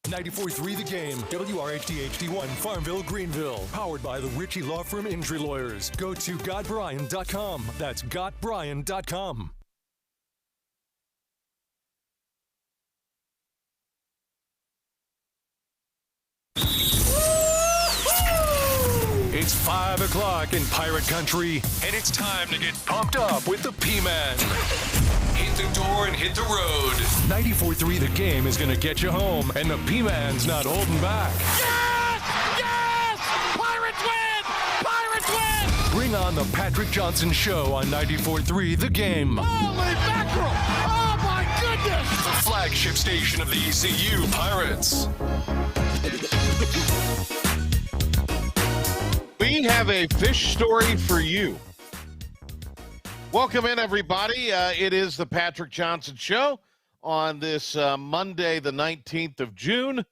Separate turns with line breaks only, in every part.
94.3 The Game, WRHD HD1, Farmville, Greenville. Powered by the Ritchie Law Firm Injury Lawyers. Go to GotBryan.com. That's GotBryan.com. It's 5 o'clock in Pirate Country, and it's time to get pumped up with the P-Man. Hit the door and hit the road. 94.3 The Game is going to get you home, and the P-Man's not holding back.
Yes! Yes! Pirates win! Pirates win!
Bring on the Patrick Johnson Show on 94.3 The Game.
Holy mackerel! Oh, my goodness!
The flagship station of the ECU Pirates.
We have a fish story for you. Welcome in, everybody. It is the Patrick Johnson Show on this Monday, the 19th of June,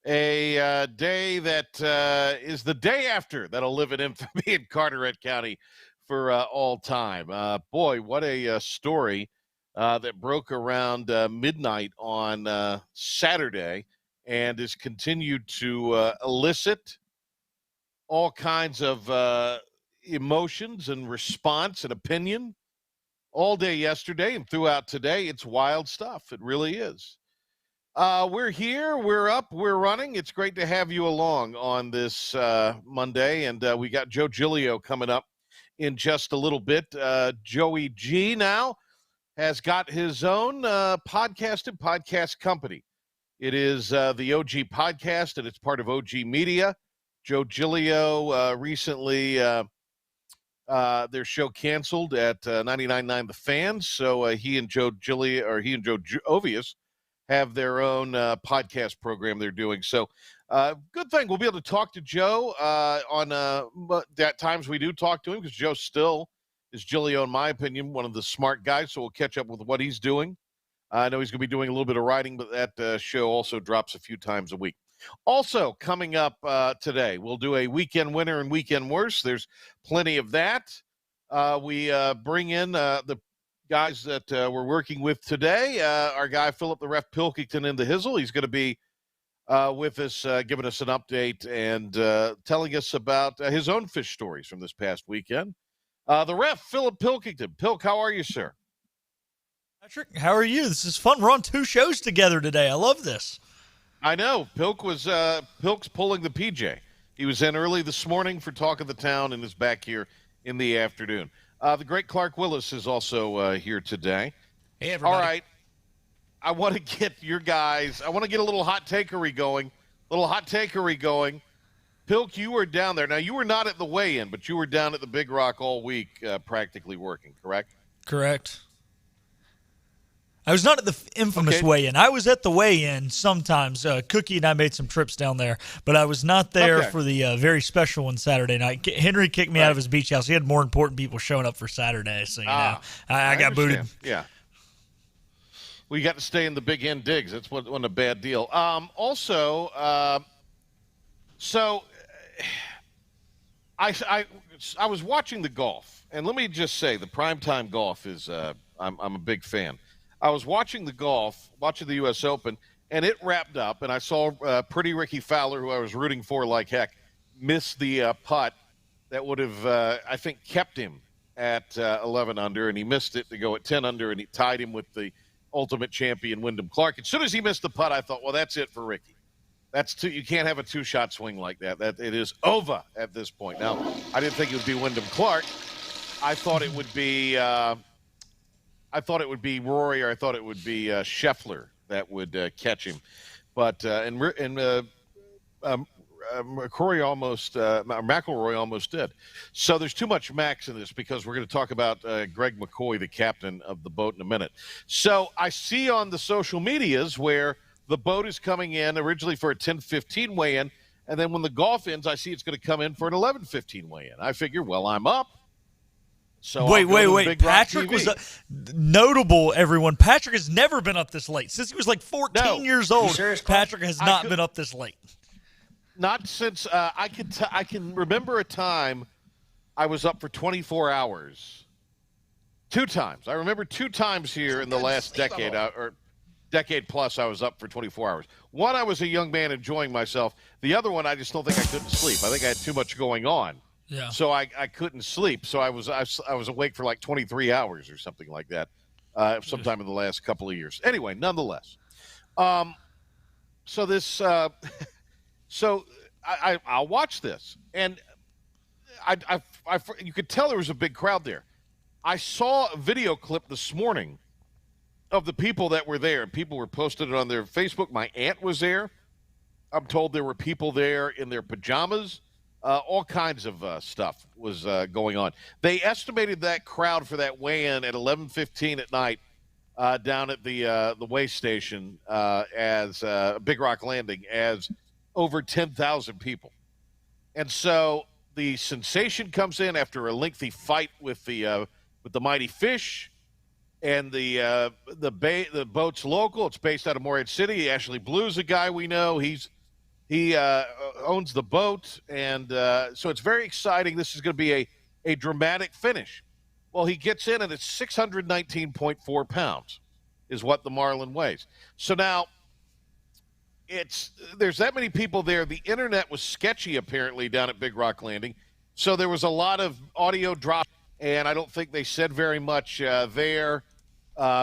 a day that is the day after that'll live in infamy in Carteret County for all time. Boy, what a story that broke around midnight on Saturday and has continued to elicit all kinds of emotions and response and opinion all day yesterday and throughout today. It's wild stuff. It really is. We're here. We're up. We're running. It's great to have you along on this Monday. And we got Joe Giglio coming up in just a little bit. Joey G now has got his own podcast company. It is the OG Podcast, and it's part of OG Media. Joe Giglio recently, their show canceled at 99.9 The Fan, so he and Joe Ovius have their own podcast program they're doing. So good thing we'll be able to talk to Joe on at times we do talk to him, because Joe still is, Giglio, in my opinion, one of the smart guys, so we'll catch up with what he's doing. I know he's going to be doing a little bit of writing, but that show also drops a few times a week. Also, coming up today, we'll do a weekend winner and weekend worst. There's plenty of that. We bring in the guys that we're working with today. Our guy, Philip the Ref Pilkington in the Hizzle. He's going to be with us, giving us an update and telling us about his own fish stories from this past weekend. The Ref, Philip Pilkington. Pilk, how are you, sir?
Patrick, how are you? This is fun. We're on 2 shows together today. I love this.
I know. Pilk's pulling the PJ. He was in early this morning for Talk of the Town and is back here in the afternoon. The great Clark Willis is also here today.
Hey, everybody.
All right. I want to get your guys, I want to get a little hot takery going. Pilk, you were down there. Now, you were not at the weigh-in, but you were down at the Big Rock all week practically working, correct?
Correct. I was not at the infamous weigh-in. I was at the weigh-in sometimes. Cookie and I made some trips down there, but I was not there for the very special one Saturday night. Henry kicked me out of his beach house. He had more important people showing up for Saturday, so I got booted.
Yeah. We got to stay in the Big End digs. That's wasn't a bad deal. So I was watching the golf, and let me just say the primetime golf is I'm a big fan. I was watching the U.S. Open, and it wrapped up, and I saw pretty Ricky Fowler, who I was rooting for like heck, miss the putt that would have, I think, kept him at 11 under, and he missed it to go at 10 under, and he tied him with the ultimate champion, Wyndham Clark. As soon as he missed the putt, I thought, well, that's it for Ricky. You can't have a 2-shot swing like that. It is over at this point. Now, I didn't think it would be Wyndham Clark. I thought it would be Rory, or I thought it would be Scheffler that would catch him. But McIlroy almost did. So there's too much Max in this, because we're going to talk about Greg McCoy, the captain of the boat, in a minute. So I see on the social medias where the boat is coming in originally for a 10:15 weigh-in, and then when the golf ends, I see it's going to come in for an 11:15 weigh-in. I figure, well, I'm up. So
wait. Patrick was notable, everyone. Patrick has never been up this late. Since he was like 14 years old, Patrick has not been up this late.
Not since I can remember a time I was up for 24 hours. 2 times. I remember 2 times here in the last decade decade plus, I was up for 24 hours. One, I was a young man enjoying myself. The other one, I just don't think I couldn't sleep. I think I had too much going on.
Yeah.
So I couldn't sleep. So I was awake for like 23 hours or something like that, sometime in the last couple of years. Anyway, nonetheless, so this, so I'll watch this, and you could tell there was a big crowd there. I saw a video clip this morning of the people that were there, and people were posting it on their Facebook. My aunt was there. I'm told there were people there in their pajamas. All kinds of stuff was going on. They estimated that crowd for that weigh-in at 11:15 at night down at the weigh station as Big Rock Landing as over 10,000 people. And so the sensation comes in after a lengthy fight with the Mighty Fish, and the boat's local. It's based out of Morehead City. Ashley Blue's a guy we know. He owns the boat, and so it's very exciting. This is going to be a dramatic finish. Well, he gets in, and it's 619.4 pounds is what the Marlin weighs. So now there's that many people there. The internet was sketchy, apparently, down at Big Rock Landing. So there was a lot of audio drop, and I don't think they said very much there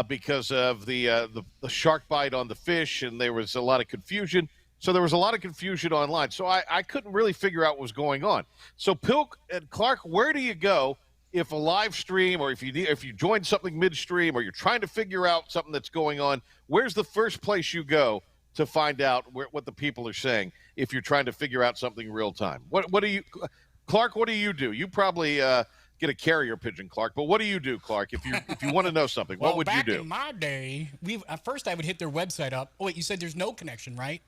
because of the shark bite on the fish, and there was a lot of confusion. So there was a lot of confusion online. So I couldn't really figure out what was going on. So Pilk and Clark, where do you go if a live stream, or if you join something midstream, or you're trying to figure out something that's going on? Where's the first place you go to find out what the people are saying if you're trying to figure out something real time? What do you, Clark? What do you do? You probably get a carrier pigeon, Clark. But what do you do, Clark? If you want to know something, what would you do?
Back in my day, at first I would hit their website up. Oh wait, you said there's no connection, right?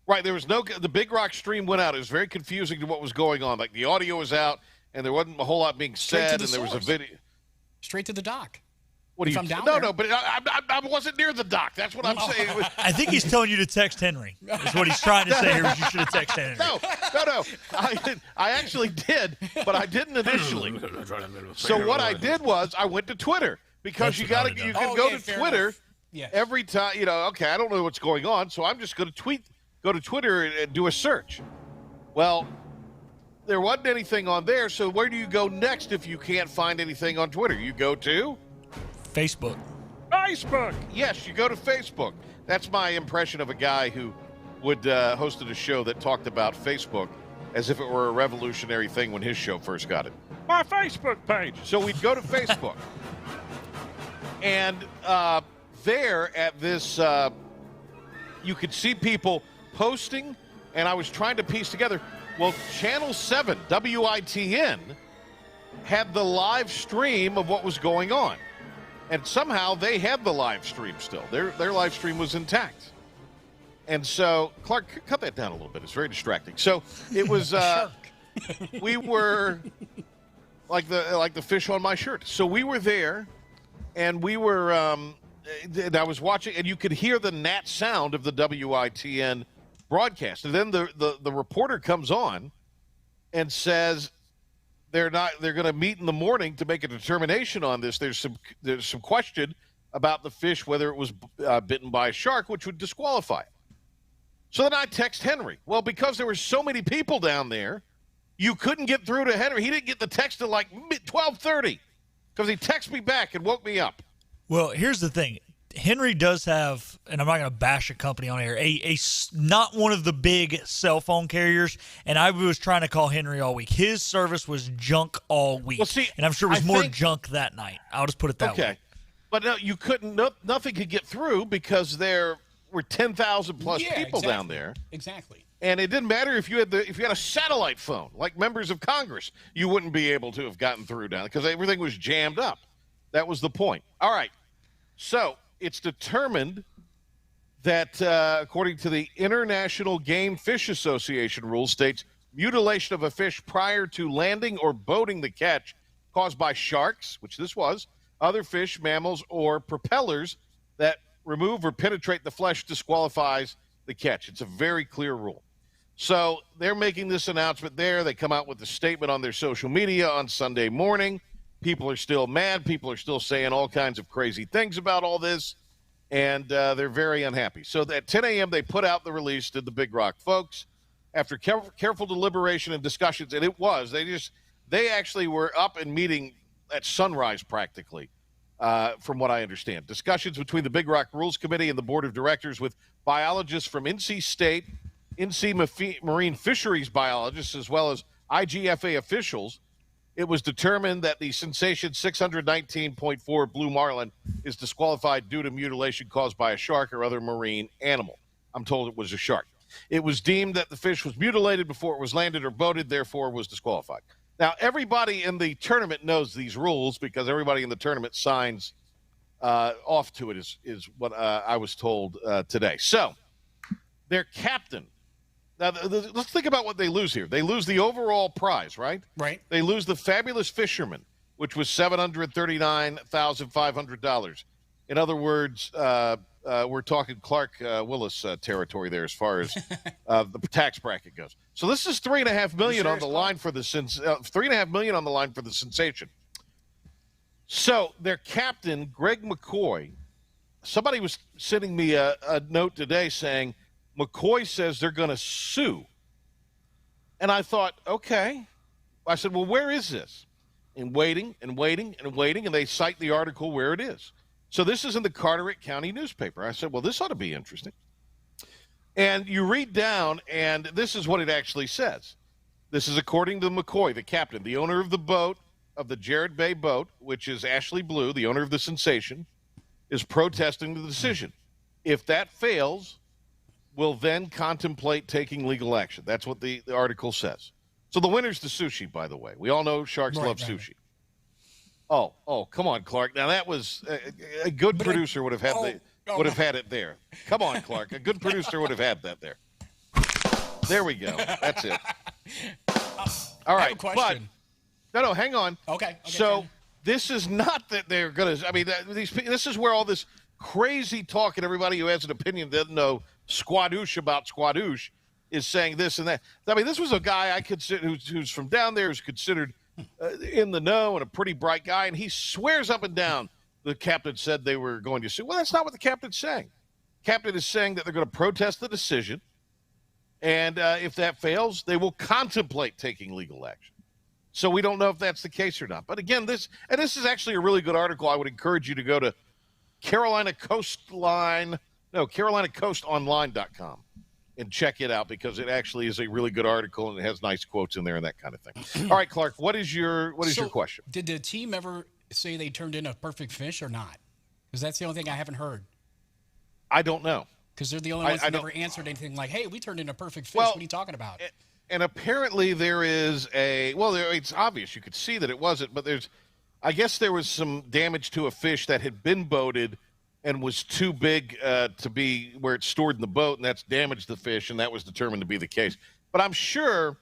Right, there was the Big Rock stream went out. It was very confusing to what was going on. Like the audio was out, and there wasn't a whole lot being said, and there was a video.
Straight to the dock.
What do you? No, but I wasn't near the dock. That's what I'm saying.
I think he's telling you to text Henry. That's what he's trying to say here. You should have texted Henry.
No. I actually did, but I didn't initially. So what I did was I went to Twitter, because you can go to Twitter every time. Okay, I don't know what's going on, so I'm just going to go to Twitter and do a search. Well, there wasn't anything on there, so where do you go next if you can't find anything on Twitter? You go to?
Facebook.
Yes, you go to Facebook. That's my impression of a guy who would hosted a show that talked about Facebook as if it were a revolutionary thing when his show first got it.
My Facebook page.
So we'd go to Facebook. And there at this, you could see people posting, and I was trying to piece together. Well, Channel 7, WITN, had the live stream of what was going on. And somehow they had the live stream still. Their live stream was intact. And so, Clark, cut that down a little bit. It's very distracting. So it was, we were like the fish on my shirt. So we were there, and we were, and I was watching, and you could hear the gnat sound of the WITN broadcast. And then the reporter comes on and says they're going to meet in the morning to make a determination on this. There's some question about the fish, whether it was bitten by a shark, which would disqualify it. So then I text Henry. Well, because there were so many people down there, you couldn't get through to Henry. He didn't get the text till like 12:30 because he texted me back and woke me up.
Well, here's the thing. Henry does have, and I'm not going to bash a company on air, a not one of the big cell phone carriers, and I was trying to call Henry all week. His service was junk all week, and I'm sure it was more junk that night. I'll just put it that way. Okay,
but no, you couldn't. Nothing could get through because there were 10,000 plus people down there.
Exactly.
And it didn't matter if you had a satellite phone, like members of Congress, you wouldn't be able to have gotten through down because everything was jammed up. That was the point. All right, so it's determined that, according to the International Game Fish Association rules, states mutilation of a fish prior to landing or boating the catch caused by sharks, which this was, other fish, mammals, or propellers that remove or penetrate the flesh disqualifies the catch. It's a very clear rule. So they're making this announcement there. They come out with a statement on their social media on Sunday morning. People are still mad. People are still saying all kinds of crazy things about all this. and they're very unhappy. So at 10 a.m., they put out the release to the Big Rock folks. After careful deliberation and discussions, and they actually were up and meeting at sunrise practically, from what I understand. Discussions between the Big Rock Rules Committee and the Board of Directors with biologists from NC State, NC Marine Fisheries biologists, as well as IGFA officials. It was determined that the Sensation 619.4 blue marlin is disqualified due to mutilation caused by a shark or other marine animal. I'm told it was a shark. It was deemed that the fish was mutilated before it was landed or boated, therefore was disqualified. Now, everybody in the tournament knows these rules because everybody in the tournament signs off to it, is what I was told today. So, their captain. Now, let's think about what they lose here. They lose the overall prize, right?
Right.
They lose the Fabulous Fisherman, which was $739,500. In other words, we're talking Clark Willis territory there as far as the tax bracket goes. So this is $3.5 million on the line for the $3.5 million on the line for the Sensation. So their captain, Greg McCoy, somebody was sending me a note today saying McCoy says they're going to sue. And I thought, okay. I said, well, where is this? And waiting, and they cite the article where it is. So this is in the Carteret County newspaper. I said, well, this ought to be interesting. And you read down, and this is what it actually says. This is according to McCoy, the captain, the owner of the boat, of the Jared Bay boat, which is Ashley Blue, the owner of the Sensation, is protesting the decision. If that fails, will then contemplate taking legal action. That's what the article says. So the winner's the sushi, by the way. We all know sharks love sushi. Oh, come on, Clark. Now that was a good producer would have had had it there. Come on, Clark. A good producer would have had that there. There we go. That's it. All right, but no, hang on.
Okay.
So this is not that they're going to. I mean, this is where all this crazy talk and everybody who has an opinion doesn't know squadoosh about squadoosh is saying this and that. I mean, this was a guy I consider who's from down there, who's considered in the know and a pretty bright guy, and he swears up and down the captain said they were going to sue. Well, that's not what the captain's saying. Captain is saying that they're going to protest the decision, and if that fails, they will contemplate taking legal action. So we don't know if that's the case or not. But again, this is actually a really good article. I would encourage you to go to CarolinaCoastonline.com and check it out because it actually is a really good article and it has nice quotes in there and that kind of thing. All right, Clark, what is your question?
Did the team ever say they turned in a perfect fish or not? Because that's the only thing I haven't heard.
I don't know.
Because they're the only ones that never answered anything like, hey, we turned in a perfect fish. What are you talking about?
And apparently there is it's obvious. You could see that it wasn't, but I guess there was some damage to a fish that had been boated and was too big to be where it's stored in the boat, and that's damaged the fish, and that was determined to be the case. But I'm sure,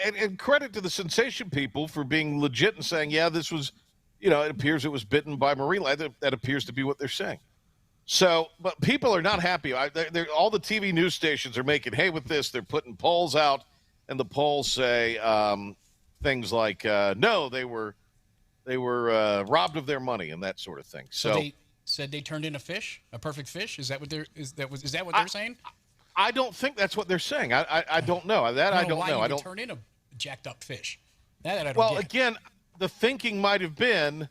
and credit to the Sensation people for being legit and saying, yeah, this was, it appears it was bitten by marine life. That appears to be what they're saying. So, but people are not happy. All the TV news stations are making hay with this. They're putting polls out, and the polls say things like, no, they were robbed of their money and that sort of thing. So
they said they turned in a fish, a perfect fish. Is that what they're saying?
I don't think that's what they're saying. I don't know. I don't know.
I don't turn in a jacked up fish. That I don't
well,
get.
Again, the thinking might have been,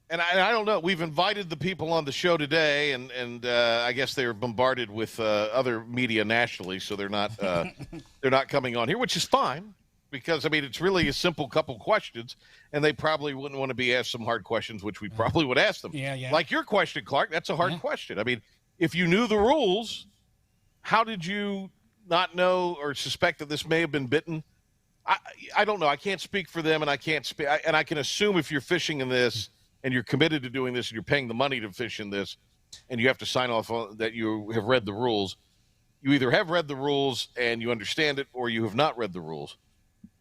and I don't know. We've invited the people on the show today, and I guess they were bombarded with other media nationally, so they're not coming on here, which is fine. Because, it's really a simple couple questions, and they probably wouldn't want to be asked some hard questions, which we probably would ask them.
Yeah.
Like your question, Clark, that's a hard question. If you knew the rules, how did you not know or suspect that this may have been bitten? I don't know. I can't speak for them, and I can't speak. And I can assume if you're fishing in this and you're committed to doing this and you're paying the money to fish in this and you have to sign off on that you have read the rules, you either have read the rules and you understand it or you have not read the rules.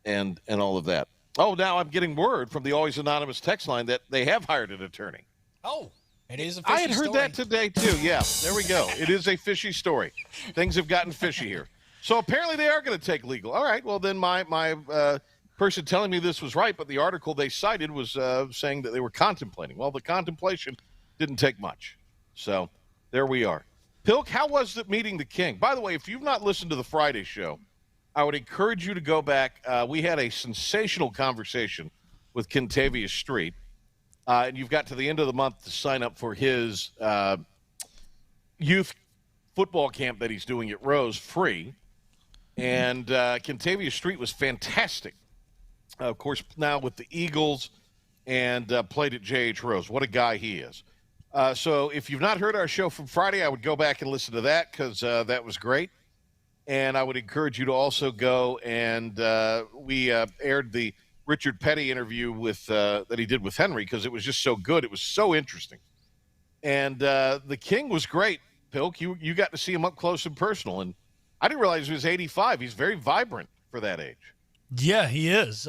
And all of that. Oh, now I'm getting word from the Always Anonymous text line that they have hired an attorney.
Oh, it is a fishy
I had heard
story.
that today, too. Yeah, there we go. It is a fishy story. Things have gotten fishy here. So apparently they are going to take legal. All right, well, then my person telling me this was right, but the article they cited was saying that they were contemplating. Well, the contemplation didn't take much. So there we are. Pilk, how was it meeting the King? By the way, if you've not listened to the Friday show, I would encourage you to go back. We had a sensational conversation with Kentavious Street, and you've got to the end of the month to sign up for his youth football camp that he's doing at Rose free. And Kentavious Street was fantastic. Of course, now with the Eagles and played at J.H. Rose. What a guy he is. So if you've not heard our show from Friday, I would go back and listen to that because that was great. And I would encourage you to also go and we aired the Richard Petty interview with that he did with Henry because it was just so good. It was so interesting. And the King was great, Pilk. You got to see him up close and personal. And I didn't realize he was 85. He's very vibrant for that age.
Yeah, he is.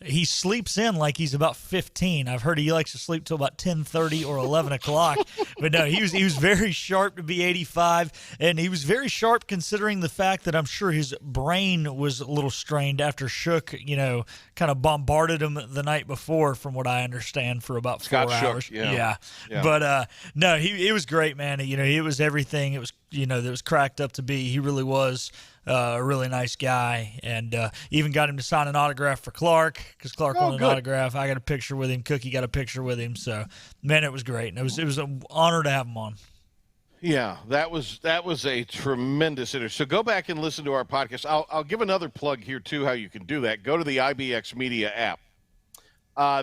He sleeps in like he's about 15. I've heard he likes to sleep till about 10:30 or 11 o'clock. But no, he was very sharp to be 85, and he was very sharp considering the fact that I'm sure his brain was a little strained after Shook, kind of bombarded him the night before, from what I understand, for about 4 hours.
Shook, yeah.
But no, it was great, man. It was everything. It was that was cracked up to be. He really was. A really nice guy, and even got him to sign an autograph for Clark because Clark wanted an autograph. I got a picture with him. Cookie got a picture with him. So, man, it was great. And it was an honor to have him on.
Yeah, that was a tremendous interview. So go back and listen to our podcast. I'll give another plug here too. How you can do that? Go to the IBX Media app.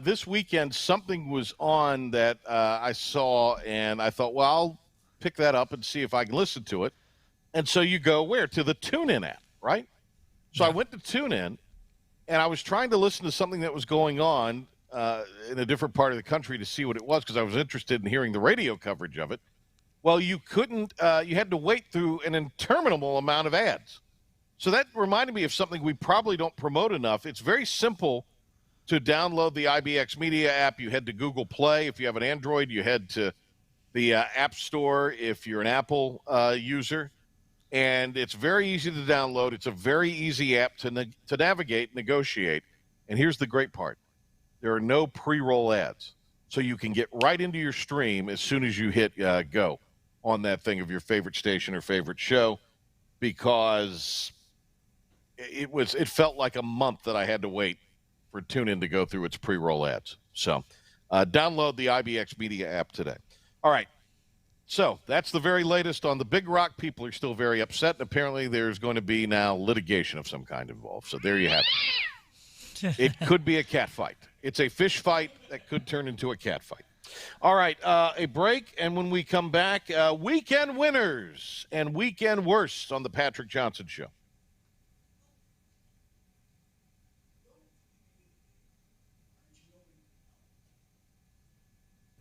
This weekend, something was on that I saw, and I thought, well, I'll pick that up and see if I can listen to it. And so you go where? To the TuneIn app, right? So I went to TuneIn, and I was trying to listen to something that was going on in a different part of the country to see what it was because I was interested in hearing the radio coverage of it. Well, you couldn't. You had to wait through an interminable amount of ads. So that reminded me of something we probably don't promote enough. It's very simple to download the IBX Media app. You head to Google Play. If you have an Android, you head to the App Store if you're an Apple user. And it's very easy to download. It's a very easy app to navigate, negotiate. And here's the great part. There are no pre-roll ads. So you can get right into your stream as soon as you hit go on that thing of your favorite station or favorite show, because it felt like a month that I had to wait for TuneIn to go through its pre-roll ads. So download the IBX Media app today. All right. So that's the very latest on the Big Rock. People are still very upset, and apparently there's going to be now litigation of some kind involved. So there you have it. It could be a cat fight. It's a fish fight that could turn into a cat fight. All right, a break, and when we come back, weekend winners and weekend worsts on the Patrick Johnson Show.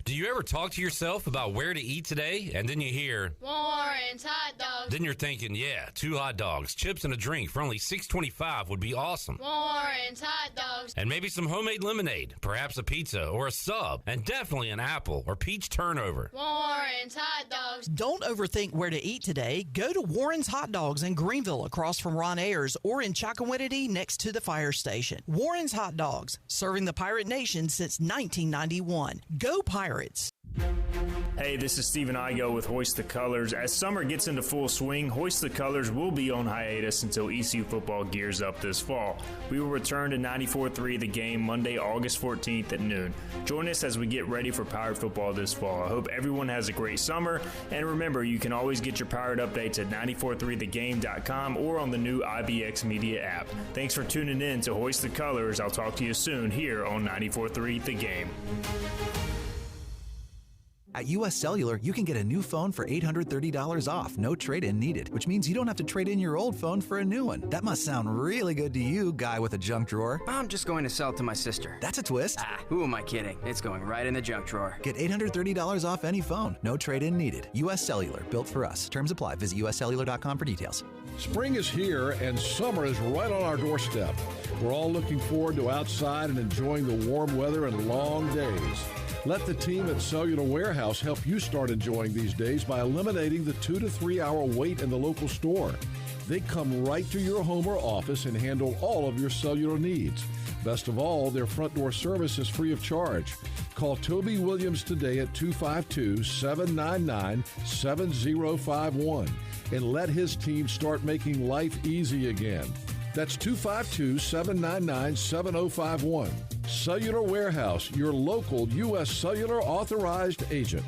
Do you ever talk to yourself about where to eat today, and then you hear,
Warren's hot dogs?
Then you're thinking, yeah, 2 hot dogs, chips, and a drink for only $6.25 would be awesome.
Warren's hot dogs.
And maybe some homemade lemonade, perhaps a pizza or a sub, and definitely an apple or peach turnover.
Warren's hot dogs.
Don't overthink where to eat today. Go to Warren's Hot Dogs in Greenville across from Ron Ayers, or in Chocowinity next to the fire station. Warren's Hot Dogs, serving the Pirate Nation since 1991. Go Pirates!
Hey, this is Stephen Igo with Hoist the Colors. As summer gets into full swing, Hoist the Colors will be on hiatus until ECU football gears up this fall. We will return to 94.3 The Game Monday, August 14th at noon. Join us as we get ready for Pirate football this fall. I hope everyone has a great summer, and remember, you can always get your Pirate updates at 943thegame.com or on the new IBX Media app. Thanks for tuning in to Hoist the Colors. I'll talk to you soon here on 94.3 The Game.
At U.S. Cellular, you can get a new phone for $830 off, no trade-in needed, which means you don't have to trade in your old phone for a new one. That must sound really good to you, guy with a junk drawer.
I'm just going to sell it to my sister.
That's a twist.
Who am I kidding? It's going right in the junk drawer.
Get $830 off any phone, no trade-in needed. U.S. Cellular, built for us. Terms apply. Visit uscellular.com for details.
Spring is here and summer is right on our doorstep. We're all looking forward to outside and enjoying the warm weather and long days. Let the team at Cellular Warehouse help you start enjoying these days by eliminating the 2 to 3 hour wait in the local store. They come right to your home or office and handle all of your cellular needs. Best of all, their front door service is free of charge. Call Toby Williams today at 252-799-7051 and let his team start making life easy again. That's 252-799-7051. Cellular Warehouse, your local U.S. Cellular authorized agent.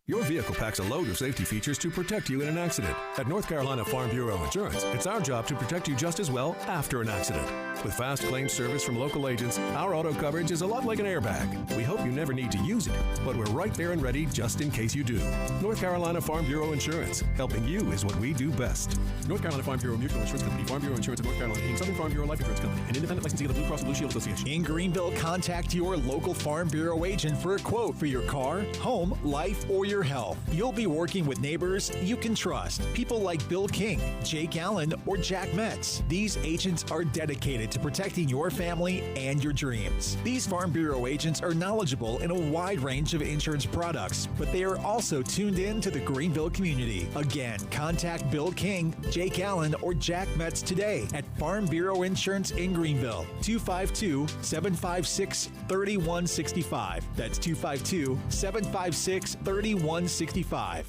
Your vehicle packs a load of safety features to protect you in an accident. At North Carolina Farm Bureau Insurance, it's our job to protect you just as well after an accident. With fast claim service from local agents, our auto coverage is a lot like an airbag. We hope you never need to use it, but we're right there and ready just in case you do. North Carolina Farm Bureau Insurance, helping you is what we do best. North Carolina Farm Bureau Mutual Insurance Company, Farm Bureau Insurance of North Carolina, Inc., Southern Farm Bureau Life Insurance Company, an independent licensee of the Blue Cross Blue Shield Association.
In Greenville, contact your local Farm Bureau agent for a quote for your car, home, life, or your health. You'll be working with neighbors you can trust. People like Bill King, Jake Allen, or Jack Metz. These agents are dedicated to protecting your family and your dreams. These Farm Bureau agents are knowledgeable in a wide range of insurance products, but they are also tuned in to the Greenville community. Again, contact Bill King, Jake Allen, or Jack Metz today at Farm Bureau Insurance in Greenville. 252-756-3165. That's 252-756-3165.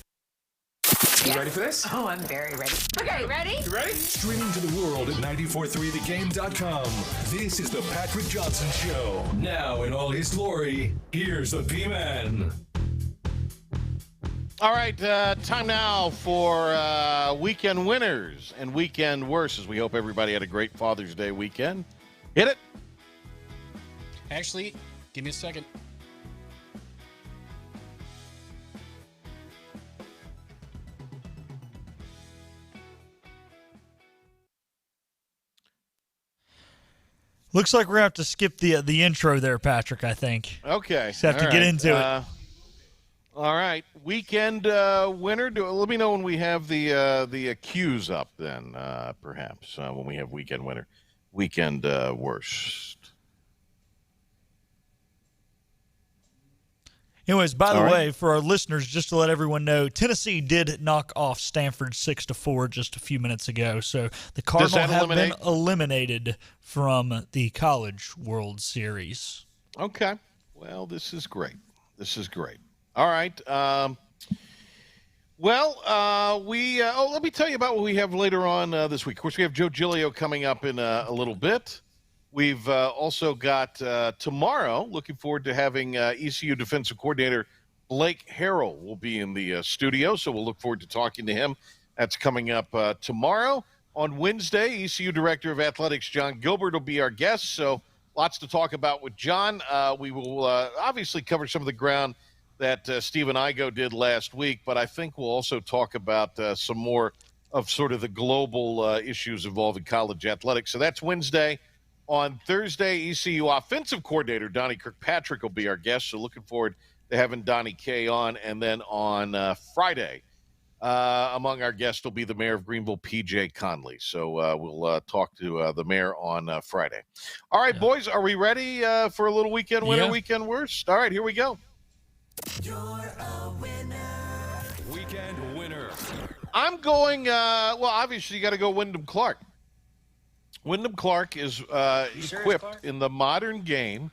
You ready for this?
Oh, I'm very ready. Okay, ready?
You ready?
Streaming to the world at 943thegame.com. This is the Patrick Johnson Show. Now, in all his glory, here's the P-Man.
All right, time now for weekend winners and weekend worsts. We hope everybody had a great Father's Day weekend. Hit it.
Actually, give me a second.
Looks like we're going to have to skip the intro there, Patrick, I think.
Okay.
Just have to get into it.
All right. Weekend winner. Let me know when we have the cues up then, perhaps, when we have weekend winner. Weekend worst.
Anyways, by the way, for our listeners, just to let everyone know, Tennessee did knock off Stanford 6-4 just a few minutes ago. So the Cardinals have been eliminated from the College World Series.
Okay. Well, this is great. This is great. All right. Let me tell you about what we have later on this week. Of course, we have Joe Giglio coming up in a little bit. We've also got tomorrow, looking forward to having ECU defensive coordinator Blake Harrell will be in the studio, so we'll look forward to talking to him. That's coming up tomorrow. On Wednesday, ECU Director of Athletics John Gilbert will be our guest, so lots to talk about with John. We will obviously cover some of the ground that Stephen Igo did last week, but I think we'll also talk about some more of sort of the global issues involving college athletics. So that's Wednesday. On Thursday, ECU offensive coordinator Donnie Kirkpatrick will be our guest, so looking forward to having Donnie K on. And then on Friday, among our guests will be the mayor of Greenville, P.J. Conley. So we'll talk to the mayor on Friday. All right, boys, are we ready for a little weekend winner, weekend worst? All right, here we go.
You're a winner. Weekend winner.
I'm going, obviously you got to go Wyndham Clark. Wyndham Clark is equipped in the modern game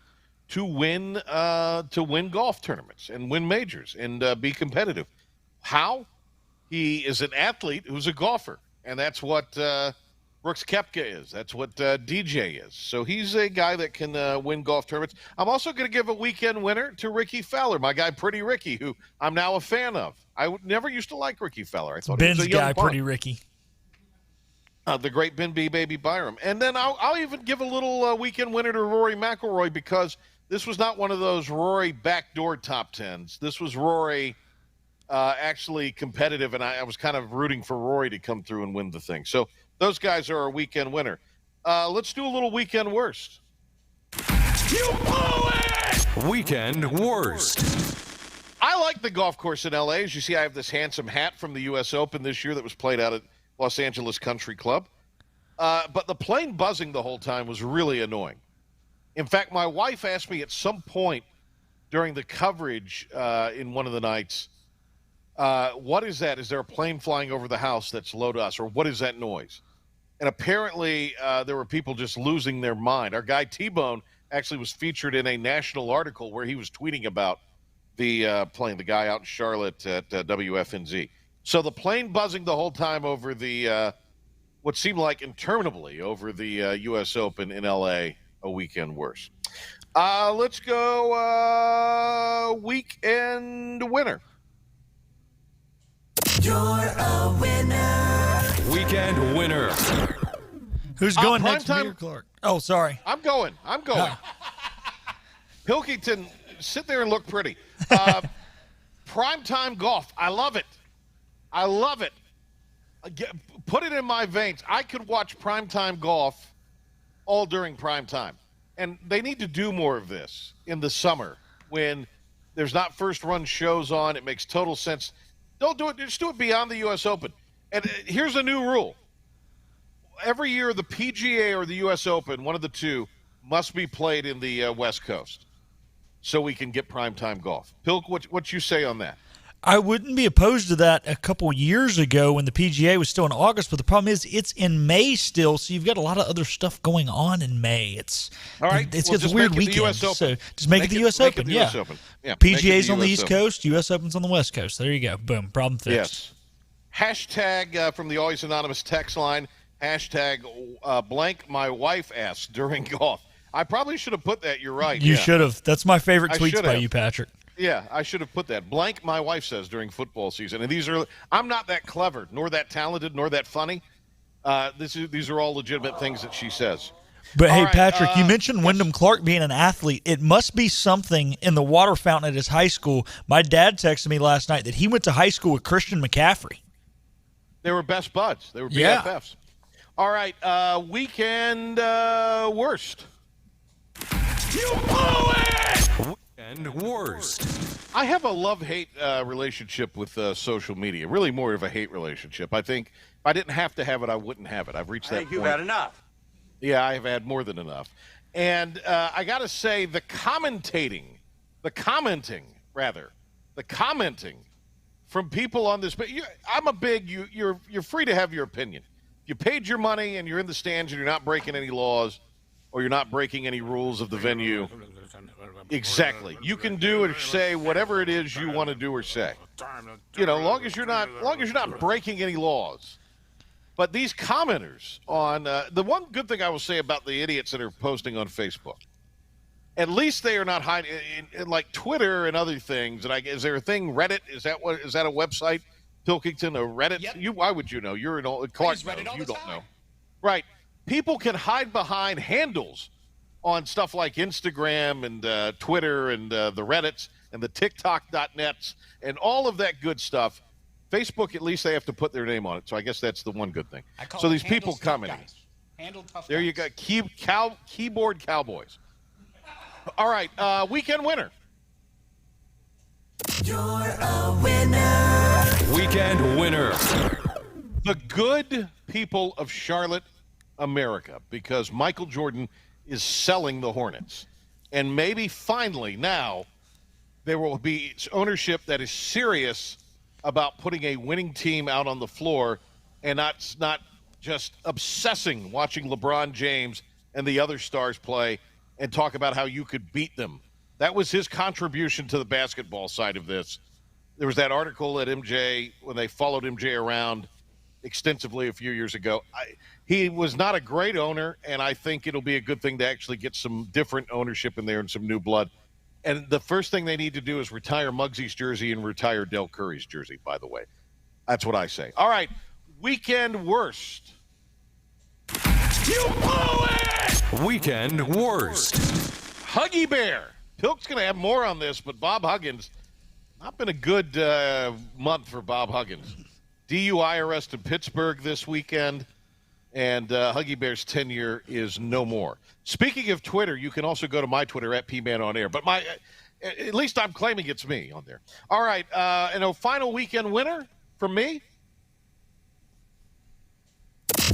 to win golf tournaments and win majors and be competitive. How? He is an athlete who's a golfer, and that's what Brooks Koepka is. That's what DJ is. So he's a guy that can win golf tournaments. I'm also going to give a weekend winner to Ricky Fowler, my guy Pretty Ricky, who I'm now a fan of. I never used to like Ricky Fowler. I thought
Ben's
he was a young
guy,
punk.
Pretty Ricky.
The great Ben B. Baby Byram. And then I'll even give a little weekend winner to Rory McIlroy, because this was not one of those Rory backdoor top tens. This was Rory actually competitive, and I was kind of rooting for Rory to come through and win the thing. So those guys are our weekend winner. Let's do a little weekend worst.
You blew it! Weekend worst.
I like the golf course in L.A. As you see, I have this handsome hat from the U.S. Open this year that was played out at Los Angeles Country Club. But the plane buzzing the whole time was really annoying. In fact, my wife asked me at some point during the coverage in one of the nights, What is that? Is there a plane flying over the house that's low to us, or what is that noise? And apparently there were people just losing their mind. Our guy T-Bone actually was featured in a national article where he was tweeting about the plane, the guy out in Charlotte at WFNZ. So the plane buzzing the whole time over the what seemed like interminably over the U.S. Open in L.A., a weekend worse. Let's go weekend winner.
You're a winner. Weekend winner.
Who's going next, me or Clark? Oh, sorry.
I'm going. Pilkington, sit there and look pretty. Primetime golf. I love it. Put it in my veins. I could watch primetime golf all during prime time. And they need to do more of this in the summer when there's not first-run shows on. It makes total sense. Don't do it. Just do it beyond the U.S. Open. And here's a new rule. Every year, the PGA or the U.S. Open, one of the two, must be played in the West Coast so we can get primetime golf. Pilk, what you say on that?
I wouldn't be opposed to that a couple years ago when the PGA was still in August, but the problem is it's in May still, so you've got a lot of other stuff going on in May. It's
all right.
It's a weird weekend, so just make it the U.S. Open.
Yeah.
PGA's on the East Coast, U.S. Open's on the West Coast. There you go. Boom. Problem fixed.
Yes. Hashtag from the Always Anonymous text line, hashtag blank my wife asked during golf. I probably should have put that. You're right.
You should have. That's my favorite tweets by you, Patrick.
Yeah, I should have put that. Blank, my wife says, during football season. And I'm not that clever, nor that talented, nor that funny. These are all legitimate things that she says.
But, hey, Patrick, you mentioned Wyndham Clark being an athlete. It must be something in the water fountain at his high school. My dad texted me last night that he went to high school with Christian McCaffrey.
They were best buds. They were BFFs. All right, weekend worst.
You blew it! And worst.
I have a love-hate relationship with social media. Really more of a hate relationship. I think if I didn't have to have it, I wouldn't have it. I've reached that point.
You've had enough.
Yeah, I have had more than enough. And I got to say, the commenting from people on this. But I'm a big. You're free to have your opinion. If you paid your money and you're in the stands and you're not breaking any laws, or you're not breaking any rules of the venue. Exactly. You can do or say whatever it is you want to do or say. Long as you're not breaking any laws. But these commenters on the one good thing I will say about the idiots that are posting on Facebook, at least they are not hiding in like Twitter and other things. And is there a thing Reddit? Is that a website? Pilkington, a Reddit? Yep. Why would you know? You're an old Clark. You don't know, right? People can hide behind handles on stuff like Instagram and Twitter and the Reddits and the TikTok.nets and all of that good stuff. Facebook, at least they have to put their name on it. So I guess that's the one good thing. So these people commenting. There you go. Keyboard cowboys. All right. Weekend winner.
You're a winner. Weekend winner.
The good people of Charlotte, America, because Michael Jordan is selling the Hornets. And maybe finally now there will be ownership that is serious about putting a winning team out on the floor and not just obsessing watching LeBron James and the other stars play and talk about how you could beat them. That was his contribution to the basketball side of this. There was that article at MJ when they followed MJ around extensively a few years ago. He was not a great owner, and I think it'll be a good thing to actually get some different ownership in there and some new blood. And the first thing they need to do is retire Muggsy's jersey and retire Del Curry's jersey, by the way. That's what I say. All right, weekend worst.
You blew it! Weekend worst.
Huggy Bear. Pilk's going to have more on this, but Bob Huggins, not been a good month for Bob Huggins. DUI arrest in Pittsburgh this weekend, and Huggy Bear's tenure is no more. Speaking of Twitter, you can also go to my Twitter at PManOnAir, but at least I'm claiming it's me on there. All right, and a final weekend winner from me.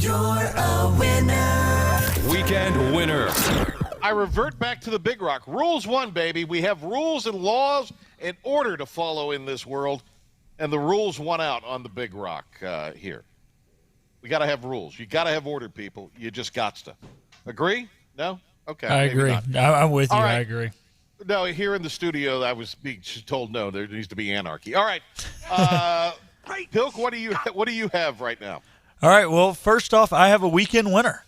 You're a winner. Weekend winner.
I revert back to the Big Rock. Rules one, baby. We have rules and laws and order to follow in this world. and the rules won out on the Big Rock here. We got to have rules. You got to have order, people. You just got to. Agree? No? Okay.
I agree. I'm with you.
Right.
I agree.
No, here in the studio, I was being told no. There needs to be anarchy. All right, Pilk, what do you have right now?
All right. Well, first off, I have a weekend winner.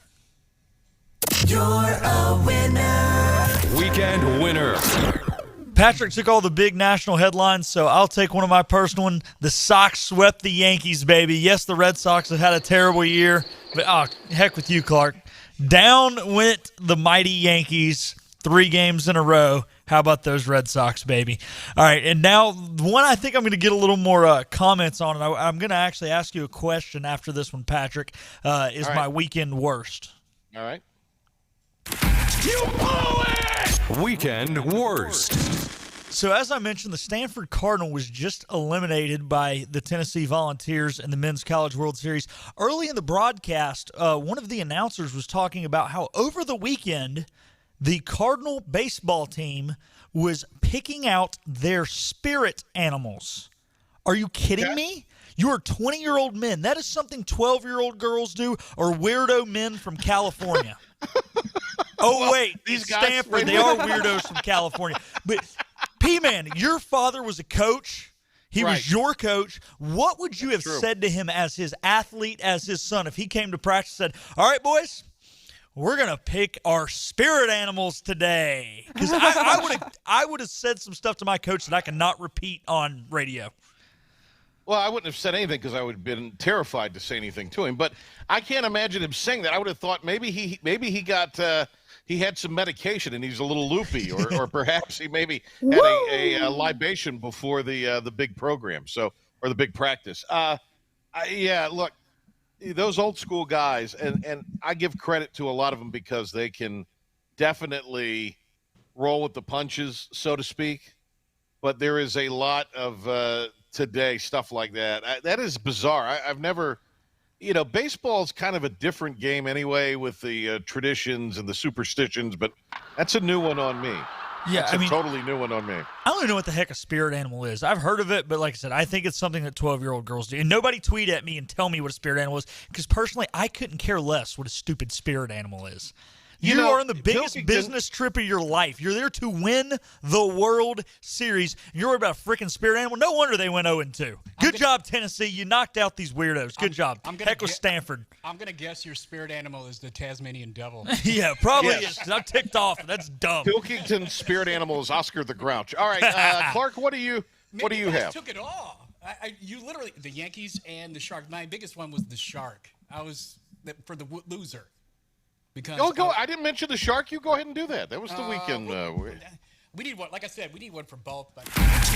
You're a winner.
Weekend winner.
Patrick took all the big national headlines, so I'll take one of my personal ones. The Sox swept the Yankees, baby. Yes, the Red Sox have had a terrible year, but heck with you, Clark. Down went the mighty Yankees 3 games in a row. How about those Red Sox, baby? All right, and now one I think I'm going to get a little more comments on, and I'm going to actually ask you a question after this one, Patrick, is
right.
my weekend worst.
All right.
You blew it! Weekend worst.
So as I mentioned, the Stanford Cardinal was just eliminated by the Tennessee Volunteers in the Men's College World Series. Early in the broadcast, one of the announcers was talking about how over the weekend, the Cardinal baseball team was picking out their spirit animals. Are you kidding me? You are 20-year-old men. That is something 12-year-old girls do or weirdo men from California. Oh, wait,
these
it's
guys,
Stanford. They are weirdos from California. But, P-Man, your father was a coach. He was your coach. What would you have said to him as his athlete, as his son, if he came to practice and said, all right, boys, we're going to pick our spirit animals today? Because I would have said some stuff to my coach that I cannot repeat on radio.
Well, I wouldn't have said anything because I would have been terrified to say anything to him. But I can't imagine him saying that. I would have thought maybe he got he had some medication and he's a little loopy, or perhaps he maybe had a libation before the big program, or the big practice. Yeah, look, those old school guys, and I give credit to a lot of them because they can definitely roll with the punches, so to speak. But there is a lot of today stuff like that. That is bizarre. I've never, baseball's kind of a different game anyway with the traditions and the superstitions, but that's a new one on me.
Yeah,
that's a totally new one on me.
I don't even know what the heck a spirit animal is. I've heard of it, but like I said, I think it's something that 12-year-old girls do. And nobody tweet at me and tell me what a spirit animal is, because personally, I couldn't care less what a stupid spirit animal is. You are on the biggest business trip of your life. You're there to win the World Series. You're worried about a freaking spirit animal? No wonder they went 0-2. Good job, Tennessee. You knocked out these weirdos. Good job. Heck with Stanford.
I'm going to guess your spirit animal is the Tasmanian devil.
Yeah, probably is. I'm ticked off. That's dumb.
Pilkington's spirit animal is Oscar the Grouch. All right, Clark, what do you have?
Took it all. You literally, the Yankees and the Sharks. My biggest one was the Shark. I was for the loser. Because
I didn't mention the Shark. You go ahead and do that. That was the weekend.
We need one. Like I said, we need one for both. But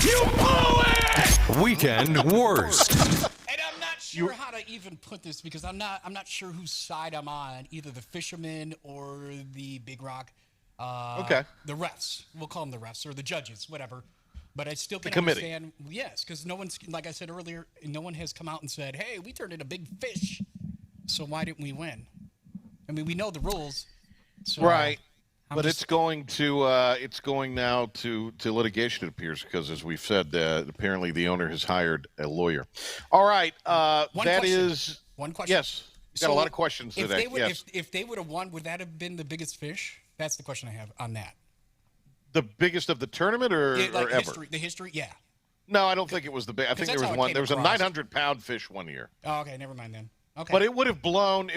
you blew it. Weekend worst.
And I'm not sure how to even put this because I'm not sure whose side I'm on. Either the fishermen or the Big Rock. The refs. We'll call them the refs or the judges, whatever. But I still can't understand. Yes, because no one's, like I said earlier, no one has come out and said, "Hey, we turned in a big fish, so why didn't we win?" I mean, we know the rules. So
right. But it's going now to litigation, it appears, because as we've said, apparently the owner has hired a lawyer. All right. One question. Yes. Got a lot of questions today.
If they would have won, would that have been the biggest fish? That's the question I have on that.
The biggest of the tournament or ever?
The history, yeah.
No, I don't think it was the big. I think there was one. There was a 900-pound fish one year.
Oh, okay. Never mind then. Okay.
But it would have blown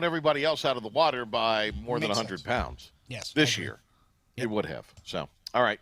everybody else out of the water by more than 100 pounds.
Yes.
This year. Yep. It would have. So, all right.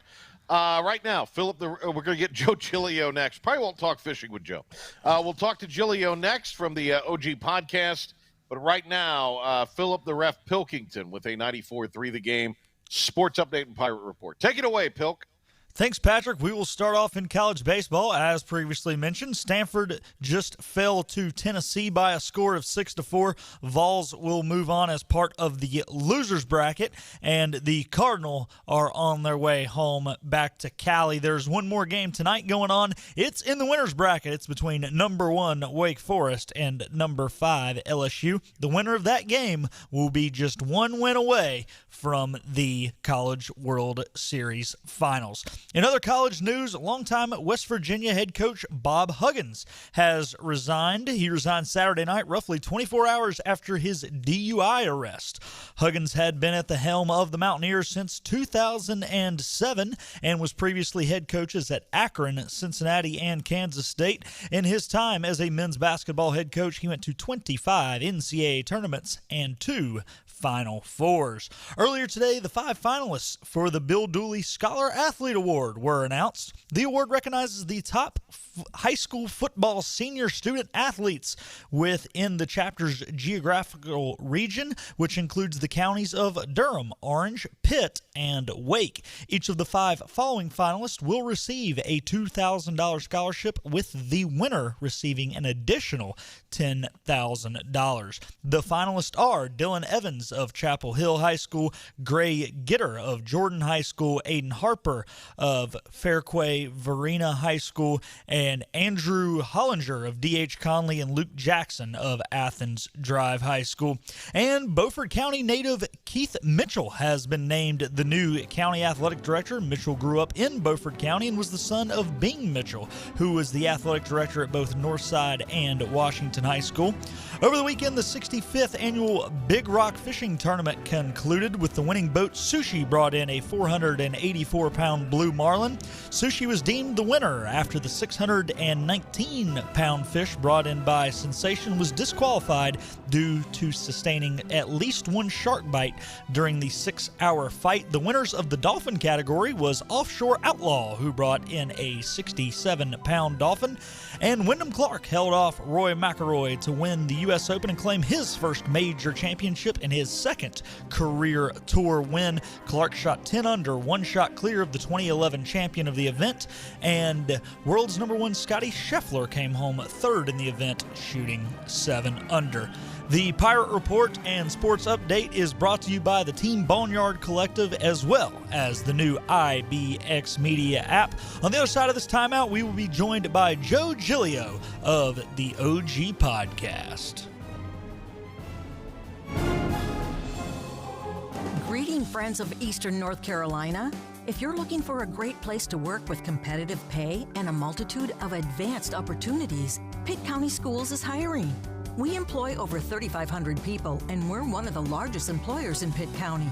Right now, Philip, we're going to get Joe Giglio next. Probably won't talk fishing with Joe. We'll talk to Giglio next from the OG podcast. But right now, Philip the Ref Pilkington with a 94-3 The Game sports update and Pirate Report. Take it away, Pilk.
Thanks, Patrick. We will start off in college baseball. As previously mentioned, Stanford just fell to Tennessee by a score of 6-4. Vols will move on as part of the losers bracket, and the Cardinal are on their way home back to Cali. There's one more game tonight going on. It's in the winners bracket. It's between number 1 Wake Forest and number 5 LSU. The winner of that game will be just one win away from the College World Series finals. In other college news, longtime West Virginia head coach Bob Huggins has resigned. He resigned Saturday night, roughly 24 hours after his DUI arrest. Huggins had been at the helm of the Mountaineers since 2007 and was previously head coaches at Akron, Cincinnati, and Kansas State. In his time as a men's basketball head coach, he went to 25 NCAA tournaments and 2 Final Fours. Earlier today, the 5 finalists for the Bill Dooley Scholar Athlete Award were announced. The award recognizes the top high school football senior student athletes within the chapter's geographical region, which includes the counties of Durham, Orange, Pitt, and Wake. Each of the 5 following finalists will receive a $2,000 scholarship, with the winner receiving an additional $10,000. The finalists are Dylan Evans of Chapel Hill High School, Gray Gitter of Jordan High School, Aiden Harper of Fairquay Varina High School, and Andrew Hollinger of D.H. Conley, and Luke Jackson of Athens Drive High School. And Beaufort County native Keith Mitchell has been named the new county athletic director. Mitchell grew up in Beaufort County and was the son of Bing Mitchell, who was the athletic director at both Northside and Washington High School. Over the weekend, the 65th annual Big Rock Fishing Tournament concluded with the winning boat Sushi brought in a 484-pound blue marlin. Sushi was deemed the winner after the 619-pound fish brought in by Sensation was disqualified due to sustaining at least one shark bite during the 6-hour fight. The winners of the dolphin category was Offshore Outlaw, who brought in a 67-pound dolphin, and Wyndham Clark held off Roy McIlroy to win the U.S. Open and claim his first major championship and his second career tour win. Clark shot 10 under, one shot clear of the 2011 champion of the event, and world's number 1 Scotty Scheffler came home third in the event, shooting 7 under. The Pirate Report and Sports Update is brought to you by the Team Boneyard Collective, as well as the new IBX Media app. On the other side of this timeout, we will be joined by Joe Giglio of the OG Podcast.
Greeting friends of Eastern North Carolina. If you're looking for a great place to work with competitive pay and a multitude of advanced opportunities, Pitt County Schools is hiring. We employ over 3,500 people, and we're one of the largest employers in Pitt County.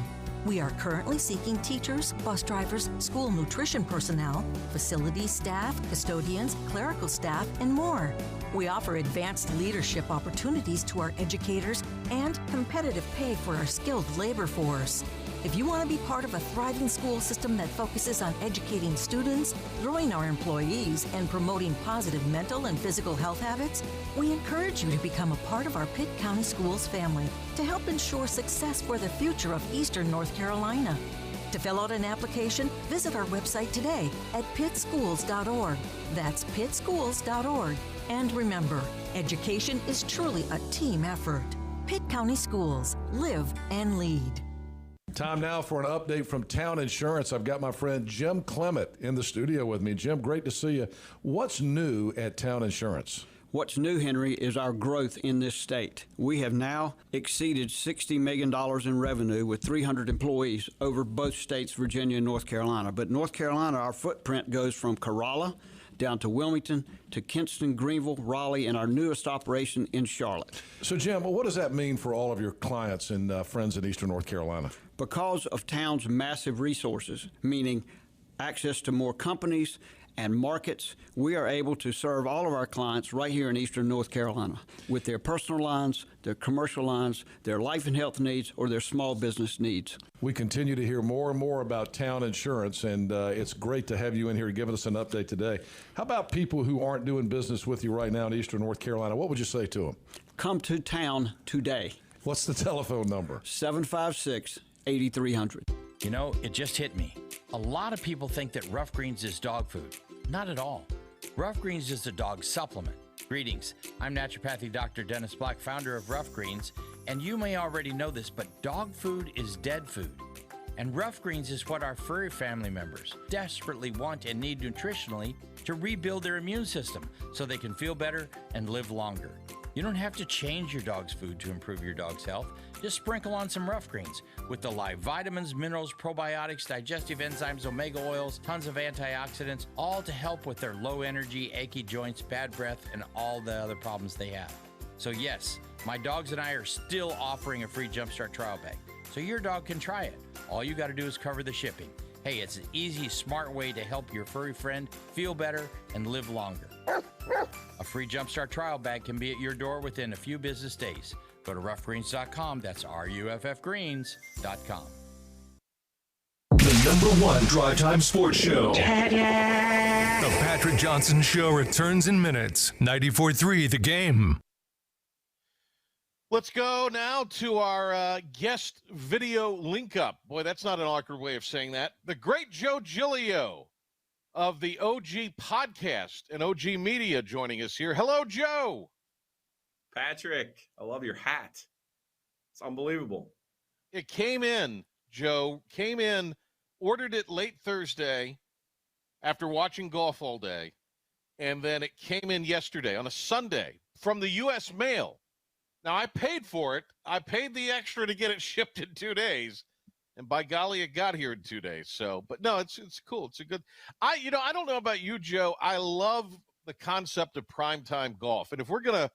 We are currently seeking teachers, bus drivers, school nutrition personnel, facilities staff, custodians, clerical staff, and more. We offer advanced leadership opportunities to our educators and competitive pay for our skilled labor force. If you want to be part of a thriving school system that focuses on educating students, growing our employees, and promoting positive mental and physical health habits, we encourage you to become a part of our Pitt County Schools family to help ensure success for the future of Eastern North Carolina. To fill out an application, visit our website today at pittschools.org. That's pittschools.org. And remember, education is truly a team effort. Pitt County Schools. Live and lead.
Time now for an update from Town Insurance. I've got my friend Jim Clement in the studio with me. Jim, great to see you. What's new at Town Insurance?
What's new, Henry, is our growth in this state. We have now exceeded $60 million in revenue with 300 employees over both states, Virginia and North Carolina. But North Carolina, our footprint goes from Corolla down to Wilmington, to Kinston, Greenville, Raleigh, and our newest operation in Charlotte.
So, Jim, what does that mean for all of your clients and friends in Eastern North Carolina?
Because of Town's massive resources, meaning access to more companies and markets, we are able to serve all of our clients right here in Eastern North Carolina with their personal lines, their commercial lines, their life and health needs, or their small business needs.
We continue to hear more and more about Town Insurance, and it's great to have you in here giving us an update today. How about people who aren't doing business with you right now in Eastern North Carolina? What would you say to them?
Come to Town today.
What's the telephone number?
756-8300.
You know, it just hit me. A lot of people think that Rough Greens is dog food. Not at all. Rough Greens is a dog supplement. Greetings. I'm naturopathic Dr. Dennis Black, founder of Rough Greens, and you may already know this, but dog food is dead food. And Rough Greens is what our furry family members desperately want and need nutritionally to rebuild their immune system so they can feel better and live longer. You don't have to change your dog's food to improve your dog's health. Just sprinkle on some Rough Greens with the live vitamins, minerals, probiotics, digestive enzymes, omega oils, tons of antioxidants, all to help with their low energy, achy joints, bad breath, and all the other problems they have. So yes, my dogs and I are still offering a free Jumpstart trial bag, so your dog can try it. All you got to do is cover the shipping. Hey, it's an easy, smart way to help your furry friend feel better and live longer. A free Jumpstart trial bag can be at your door within a few business days. Go to roughgreens.com. That's RUFFgreens.com.
The number one drive time sports show. The Patrick Johnson Show returns in minutes. 94.3 The Game.
Let's go now to our guest video link up. Boy, that's not an awkward way of saying that. The great Joe Giglio of the OG Podcast and OG Media joining us here. Hello, Joe.
Patrick, I love your hat. It's unbelievable.
It came in, Joe, ordered it late Thursday after watching golf all day, and then it came in yesterday on a Sunday from the U.S. Mail. Now, I paid for it. I paid the extra to get it shipped in 2 days, and by golly, it got here in 2 days. So, but no, it's cool. It's a good. I don't know about you, Joe. I love the concept of primetime golf, and if we're gonna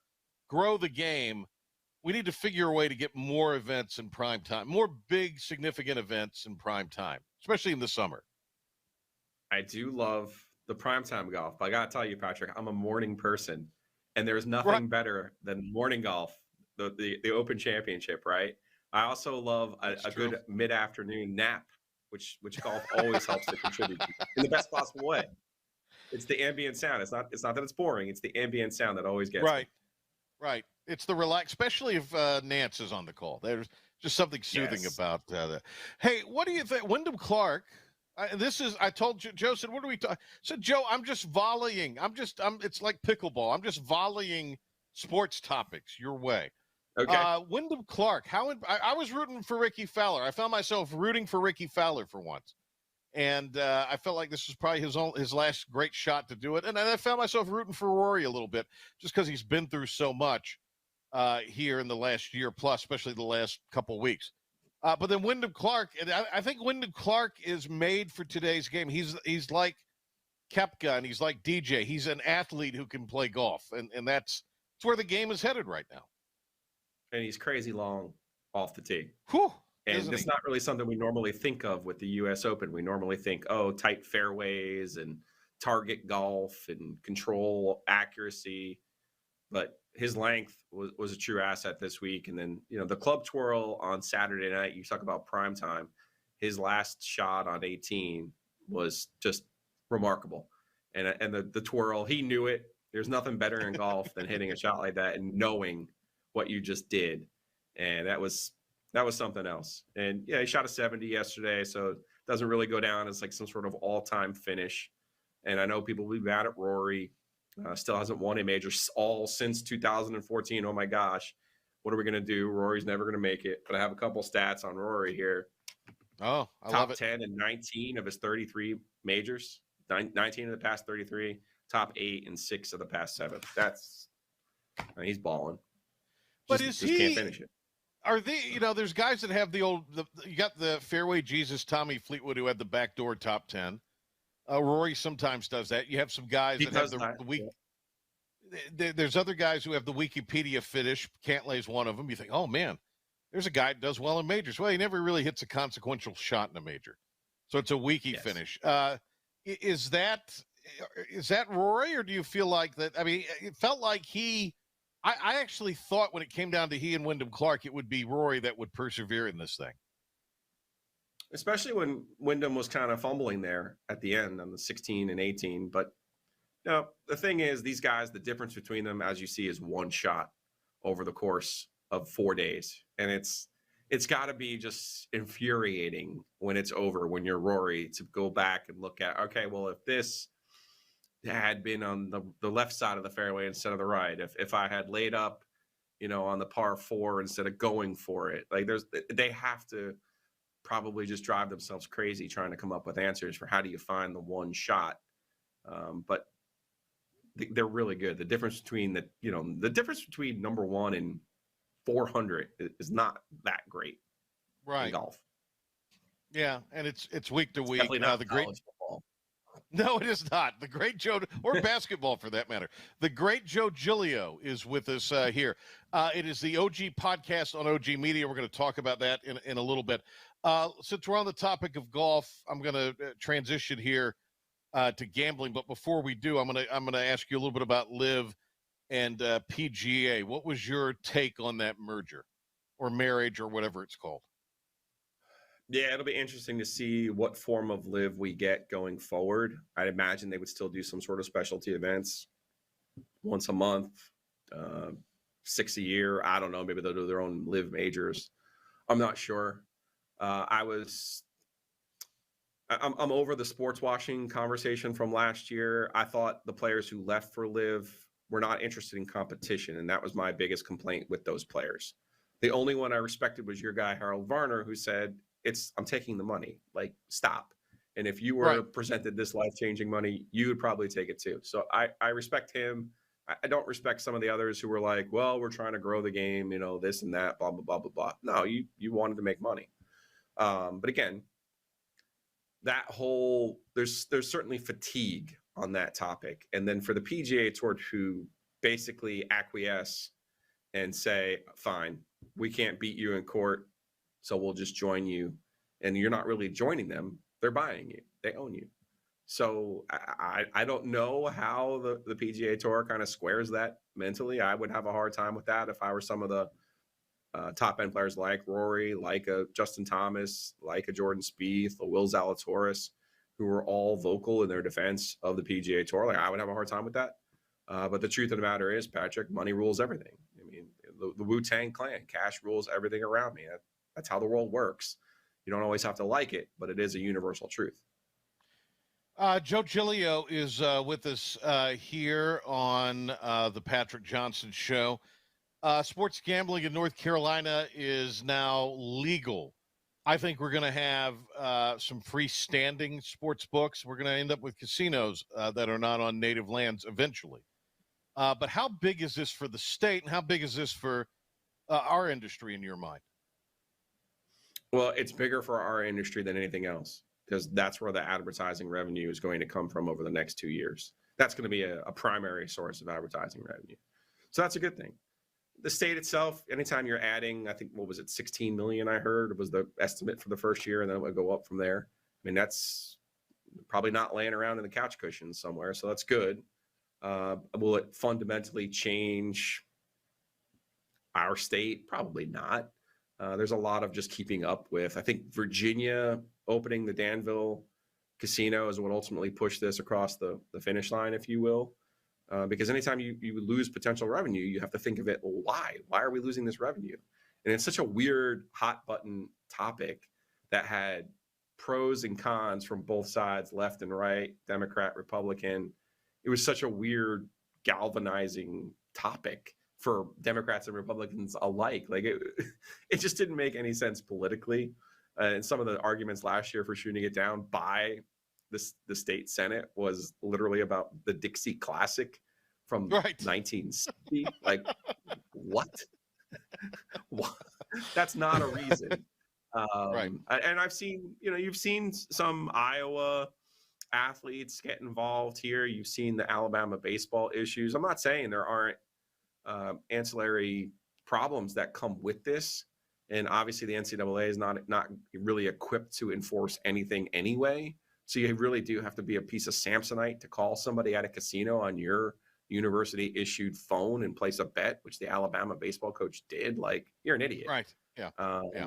grow the game, we need to figure a way to get more events in prime time, more big, significant events in prime time, especially in the summer.
I do love the primetime golf, but I got to tell you, Patrick, I'm a morning person, and there's nothing better than morning golf, the Open Championship, right? I also love a good mid-afternoon nap, which golf always helps to contribute to in the best possible way. It's the ambient sound. It's not that it's boring. It's the ambient sound that always gets me.
Right. It's the relax, especially if Nance is on the call. There's just something soothing about that. Hey, what do you think? Wyndham Clark, I told Joe said, what are we talking? So Joe, I'm just volleying. It's like pickleball. I'm just volleying sports topics your way.
Okay.
Wyndham Clark, I was rooting for Ricky Fowler. I found myself rooting for Ricky Fowler for once. And I felt like this was probably his last great shot to do it. And I found myself rooting for Rory a little bit just because he's been through so much here in the last year plus, especially the last couple weeks. But then Wyndham Clark, and I think Wyndham Clark is made for today's game. He's like Koepka and he's like DJ. He's an athlete who can play golf, and that's where the game is headed right now.
And he's crazy long off the tee.
Whew.
And it's not really something we normally think of with the U.S. Open. We normally think, tight fairways and target golf and control accuracy. But his length was a true asset this week. And then, the club twirl on Saturday night, you talk about prime time. His last shot on 18 was just remarkable. And the twirl, he knew it. There's nothing better in golf than hitting a shot like that and knowing what you just did. And that was something else. And yeah, he shot a 70 yesterday, so it doesn't really go down as like some sort of all-time finish. And I know people will be mad at Rory. Still hasn't won a major all since 2014. Oh my gosh, what are we going to do? Rory's never going to make it. But I have a couple stats on Rory here.
Oh, I
top
love it.
10 in 19 of his 33 majors. 19 of the past 33. Top 8 in 6 of the past 7. He's balling.
But
just
he
can't finish it.
Are they, there's guys that have you got the fairway Jesus, Tommy Fleetwood, who had the backdoor top 10. Rory sometimes does that. You have some guys that have the week. Yeah. There's other guys who have the Wikipedia finish. Cantlay's one of them. You think, oh man, there's a guy that does well in majors. Well, he never really hits a consequential shot in a major. So it's a wiki finish. Is that Rory, or do you feel like that? I mean, it felt like I actually thought when it came down to he and Wyndham Clark, it would be Rory that would persevere in this thing.
Especially when Wyndham was kind of fumbling there at the end on the 16 and 18. But the thing is, these guys, the difference between them, as you see, is one shot over the course of 4 days. And it's got to be just infuriating when it's over, when you're Rory, to go back and look at, okay, well, if this had been on the left side of the fairway instead of the right, if I had laid up, on the par 4 instead of going for it, like they have to probably just drive themselves crazy trying to come up with answers for how do you find the one shot. But they're really good. The difference between the difference between number 1 and 400 is not that great
right.
in golf.
Yeah, and it's week to week.
Definitely not
the great
football.
No, it is not. The great Joe, or basketball for that matter. The great Joe Giglio is with us here. It is the OG podcast on OG Media. We're going to talk about that in a little bit. Since we're on the topic of golf, I'm going to transition here to gambling. But before we do, I'm going to ask you a little bit about LIV and PGA. What was your take on that merger or marriage or whatever it's called?
Yeah, it'll be interesting to see what form of LIV we get going forward. I'd imagine they would still do some sort of specialty events once a month, 6 a year. I don't know. Maybe they'll do their own LIV majors. I'm not sure. I'm over the sports washing conversation from last year. I thought the players who left for LIV were not interested in competition, and that was my biggest complaint with those players. The only one I respected was your guy, Harold Varner, who said, I'm taking the money, like, stop. And if you were presented this life-changing money, you would probably take it too. So I respect him. I don't respect some of the others who were like, well, we're trying to grow the game, this and that, blah, blah, blah, blah, blah. No, you wanted to make money. But again, that whole, there's certainly fatigue on that topic. And then for the PGA Tour to basically acquiesce and say, fine, we can't beat you in court, so we'll just join you. And you're not really joining them. They're buying you. They own you. So I don't know how the PGA Tour kind of squares that mentally. I would have a hard time with that if I were some of the top-end players like Rory, like a Justin Thomas, like a Jordan Spieth, a Will Zalatoris, who were all vocal in their defense of the PGA Tour. Like, I would have a hard time with that. But the truth of the matter is, Patrick, money rules everything. I mean, the Wu-Tang Clan, cash rules everything around me. That's how the world works. You don't always have to like it, but it is a universal truth.
Joe Giglio is with us here on the Patrick Johnson Show. Sports gambling in North Carolina is now legal. I think we're going to have some freestanding sports books. We're going to end up with casinos that are not on native lands eventually. But how big is this for the state, and how big is this for our industry in your mind?
Well, it's bigger for our industry than anything else, because that's where the advertising revenue is going to come from over the next 2 years. That's going to be a primary source of advertising revenue. So that's a good thing. The state itself, anytime you're adding, I think, what was it, 16 million, I heard, was the estimate for the first year, and then it would go up from there. I mean, that's probably not laying around in the couch cushions somewhere, so that's good. Will it fundamentally change our state? Probably not. There's a lot of just keeping up with. I think Virginia opening the Danville casino is what ultimately pushed this across the finish line, if you will. Because anytime you lose potential revenue, you have to think of it, well, why? Why are we losing this revenue? And it's such a weird hot button topic that had pros and cons from both sides, left and right, Democrat, Republican. It was such a weird galvanizing topic for Democrats and Republicans alike. Like, it just didn't make any sense politically. And some of the arguments last year for shooting it down by the state Senate was literally about the Dixie Classic from 1960. Like, what? What? That's not a reason. And I've seen, you've seen some Iowa athletes get involved here. You've seen the Alabama baseball issues. I'm not saying there aren't ancillary problems that come with this. And obviously the NCAA is not really equipped to enforce anything anyway. So you really do have to be a piece of Samsonite to call somebody at a casino on your university issued phone and place a bet, which the Alabama baseball coach did. Like, you're an idiot.
Right. Yeah.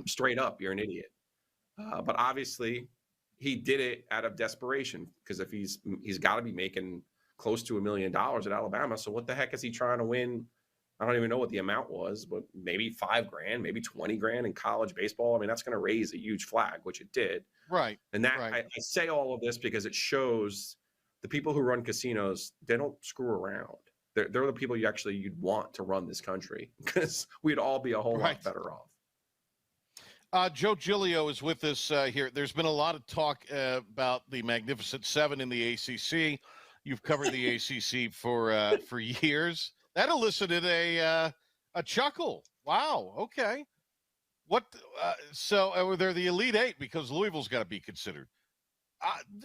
Straight up, you're an idiot. But obviously he did it out of desperation, because if he's got to be making close to $1 million at Alabama. So what the heck is he trying to win? I don't even know what the amount was, but maybe $5,000, maybe $20,000 in college baseball. I mean, that's going to raise a huge flag, which it did.
Right.
And that I say all of this because it shows the people who run casinos, they don't screw around. They're the people you'd want to run this country, because we'd all be a whole lot better off.
Joe Giglio is with us here. There's been a lot of talk about the Magnificent Seven in the ACC. You've covered the ACC for years. That elicited a chuckle Wow. Okay. What? So they're the Elite Eight because Louisville's got to be considered.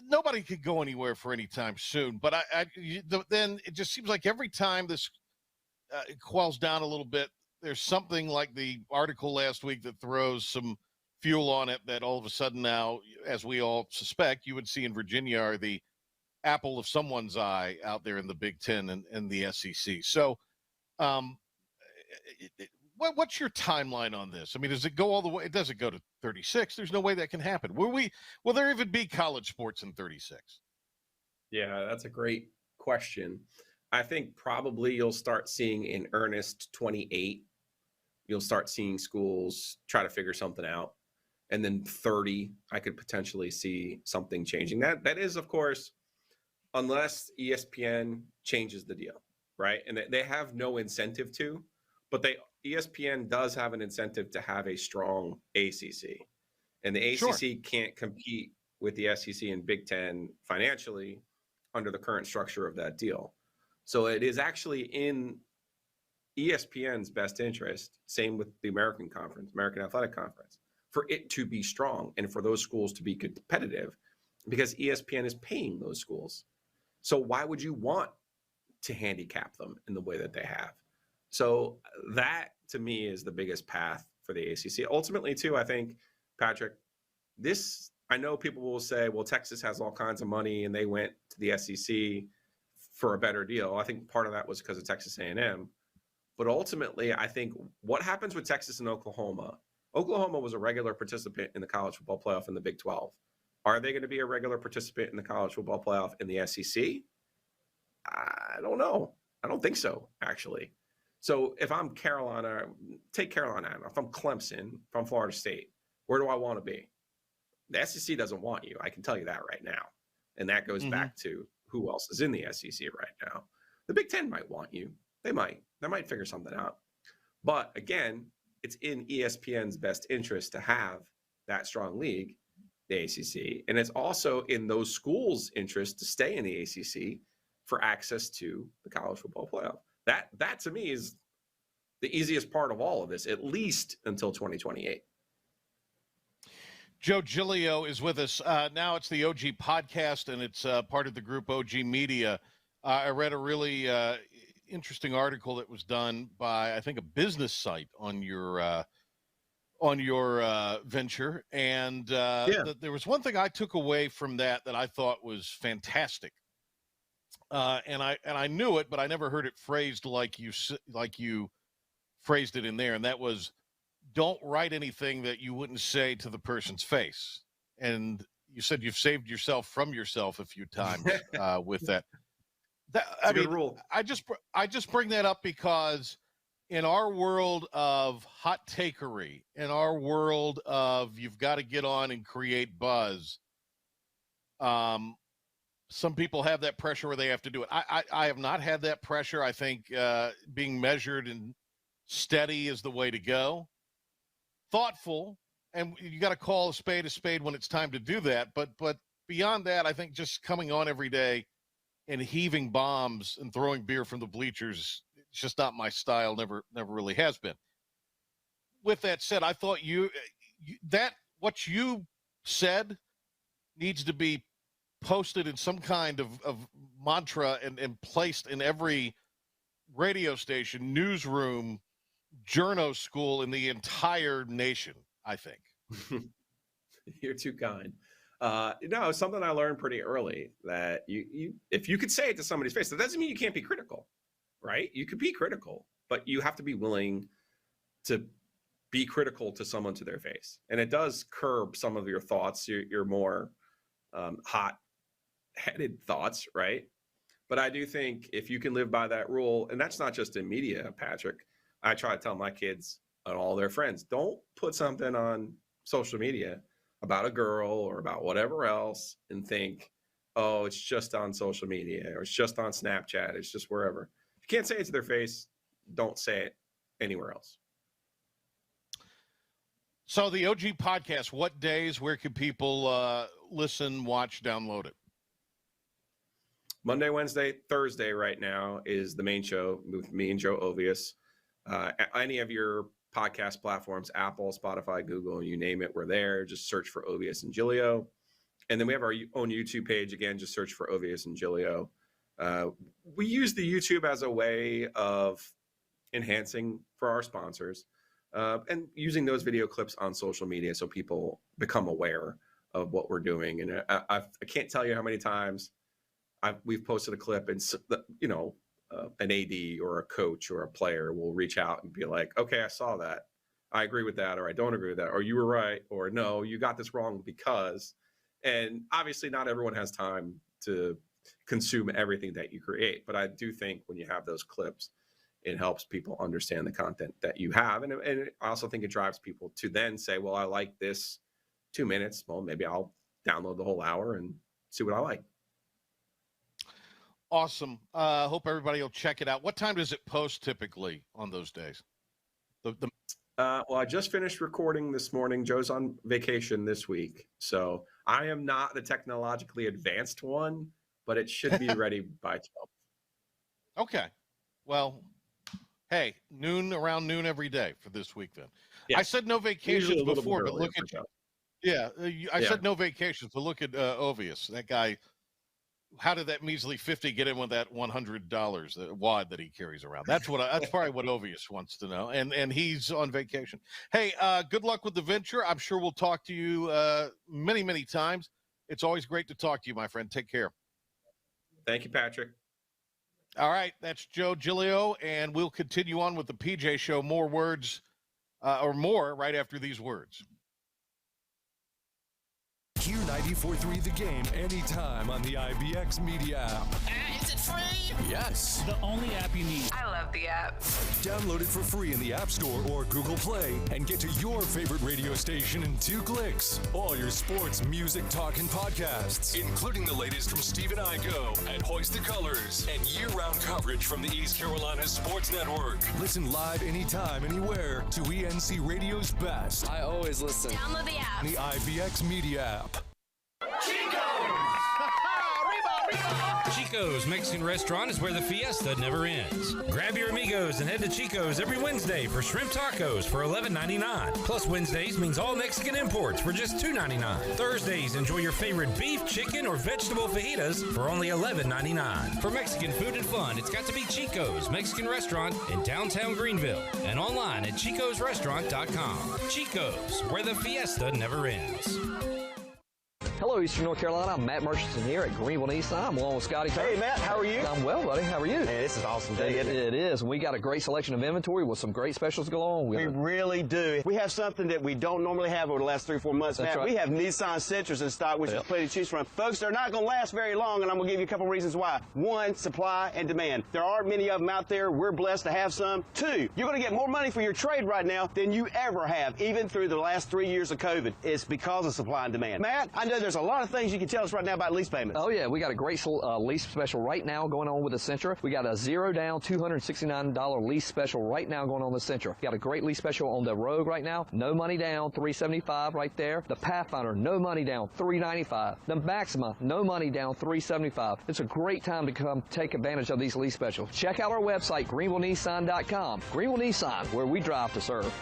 Nobody could go anywhere for any time soon. But then it just seems like every time this quells down a little bit, there's something like the article last week that throws some fuel on it that all of a sudden now, as we all suspect, UNC and Virginia are the apple of someone's eye out there in the Big Ten and the SEC. So what's your timeline on this? I mean, does it go all the way? It doesn't go to 36. There's no way that can happen. Will there even be college sports in 36?
Yeah, that's a great question. I think probably you'll start seeing in earnest 28. You'll start seeing schools try to figure something out. And then 30, I could potentially see something changing. That is, of course, unless ESPN changes the deal, right? And they have no incentive to, but ESPN does have an incentive to have a strong ACC. And the ACC can't compete with the SEC and Big Ten financially under the current structure of that deal. So it is actually in ESPN's best interest, same with the American Athletic Conference, for it to be strong and for those schools to be competitive because ESPN is paying those schools. So why would you want to handicap them in the way that they have? So that, to me, is the biggest path for the ACC. Ultimately, too, I think, Patrick, I know people will say, well, Texas has all kinds of money and they went to the SEC for a better deal. I think part of that was because of Texas A&M. But ultimately, I think what happens with Texas and Oklahoma was a regular participant in the college football playoff in the Big 12. Are they going to be a regular participant in the college football playoff in the SEC? I don't know. I don't think so, actually. So if I'm Carolina, take Carolina. If I'm Clemson, if I'm Florida State, where do I want to be? The SEC doesn't want you. I can tell you that right now. And that goes back to who else is in the SEC right now. The Big Ten might want you. They might figure something out. But again, it's in ESPN's best interest to have that strong league, the ACC. And it's also in those schools' interest to stay in the ACC for access to the college football playoff. That to me is the easiest part of all of this, at least until 2028.
Joe Giglio is with us. Now it's the OG podcast, and it's part of the group OG Media. I read a really interesting article that was done by, I think, a business site on your venture, and there was one thing I took away from that I thought was fantastic. And I knew it, but I never heard it phrased like you phrased it in there, and that was, don't write anything that you wouldn't say to the person's face. And you said you've saved yourself from yourself a few times with that. I mean, rule. I just bring that up because in our world of hot takery, in our world of you've got to get on and create buzz, some people have that pressure where they have to do it. I have not had that pressure. I think being measured and steady is the way to go. Thoughtful, and you got to call a spade when it's time to do that. But beyond that, I think just coming on every day and heaving bombs and throwing beer from the bleachers, it's just not my style. Never really has been. With that said, I thought what you said needs to be posted in some kind of mantra and placed in every radio station, newsroom, journo school in the entire nation, I think.
You're too kind. No, something I learned pretty early, that you if you could say it to somebody's face, that doesn't mean you can't be critical, right? You could be critical, but you have to be willing to be critical to someone to their face. And it does curb some of your thoughts, your more hot-headed thoughts, right? But I do think if you can live by that rule, and that's not just in media, Patrick, I try to tell my kids and all their friends, don't put something on social media about a girl or about whatever else and think, oh, it's just on social media or it's just on Snapchat. It's just wherever. If you can't say it to their face, don't say it anywhere else.
So the OG podcast, what days, where can people listen, watch, download it?
Monday, Wednesday, Thursday right now is the main show with me and Joe Ovius. Any of your podcast platforms, Apple, Spotify, Google, you name it, we're there. Just search for Ovius and Giglio. And then we have our own YouTube page. Again, just search for Ovius and Giglio. We use the YouTube as a way of enhancing for our sponsors and using those video clips on social media so people become aware of what we're doing. And I can't tell you how many times we've posted a clip and, an AD or a coach or a player will reach out and be like, okay, I saw that. I agree with that, or I don't agree with that, or you were right, or no, you got this wrong because, and obviously not everyone has time to consume everything that you create. But I do think when you have those clips, it helps people understand the content that you have. And I also think it drives people to then say, well, I like this 2 minutes. Well, maybe I'll download the whole hour and see what I like.
Awesome. Hope everybody will check it out. What time does it post typically on those days?
Well, I just finished recording this morning. Joe's on vacation this week, so I am not the technologically advanced one, but it should be ready by 12.
Okay. Well, hey, around noon every day for this week then.
Yeah.
I said no vacations before, but look at you. I said no vacations, but look at Ovius. That guy, how did that measly 50 get in with that $100 wad that he carries around? That's probably what Ovius wants to know. And he's on vacation. Hey, good luck with the venture. I'm sure we'll talk to you many, many times. It's always great to talk to you, my friend. Take care.
Thank you, Patrick.
All right, that's Joe Giglio, and we'll continue on with the PJ Show. More words or more right after these words.
Hear 94.3 The Game anytime on the IBX Media app.
Is it free?
Yes.
The only app you need. I love the app.
Download it for free in the App Store or Google Play and get to your favorite radio station in 2 clicks. All your sports, music, talk, and podcasts, including the latest from Steve and Igo and Hoist the Colors and year-round coverage from the East Carolina Sports Network. Listen live anytime, anywhere to ENC Radio's best.
I always listen.
Download the app.
The IBX Media app.
Chico's Mexican Restaurant is where the fiesta never ends. Grab your amigos and head to Chico's every Wednesday for shrimp tacos for $11.99. Plus Wednesdays means all Mexican imports for just $2.99. Thursdays, enjoy your favorite beef, chicken, or vegetable fajitas for only $11.99. For Mexican food and fun, it's got to be Chico's Mexican Restaurant in downtown Greenville and online at chicosrestaurant.com. Chico's, where the fiesta never ends.
Hello, Eastern North Carolina. I'm Matt Murchison here at Greenville Nissan. I'm along with Scotty Turner.
Hey, Matt. How are you?
I'm well, buddy. How are you?
Man, this is awesome day.
It is. And we got a great selection of inventory with some great specials going on.
We really do. We have something that we don't normally have over the last 3 or 4 months, Matt. Right. We have Nissan Sentras in stock, which is plenty to choose from. Folks, they're not going to last very long, and I'm going to give you a couple reasons why. 1, supply and demand. There aren't many of them out there. We're blessed to have some. 2, you're going to get more money for your trade right now than you ever have, even through the last 3 years of COVID. It's because of supply and demand. Matt, I know there's a lot of things you can tell us right now about lease payments.
Oh, yeah. We got a great lease special right now going on with the Sentra. We got a 0 down, $269 lease special right now going on the Sentra. Got a great lease special on the Rogue right now. No money down, $375 right there. The Pathfinder, no money down, $395. The Maxima, no money down, $375. It's a great time to come take advantage of these lease specials. Check out our website, greenvillenissan.com. Greenville Nissan, where we drive to serve.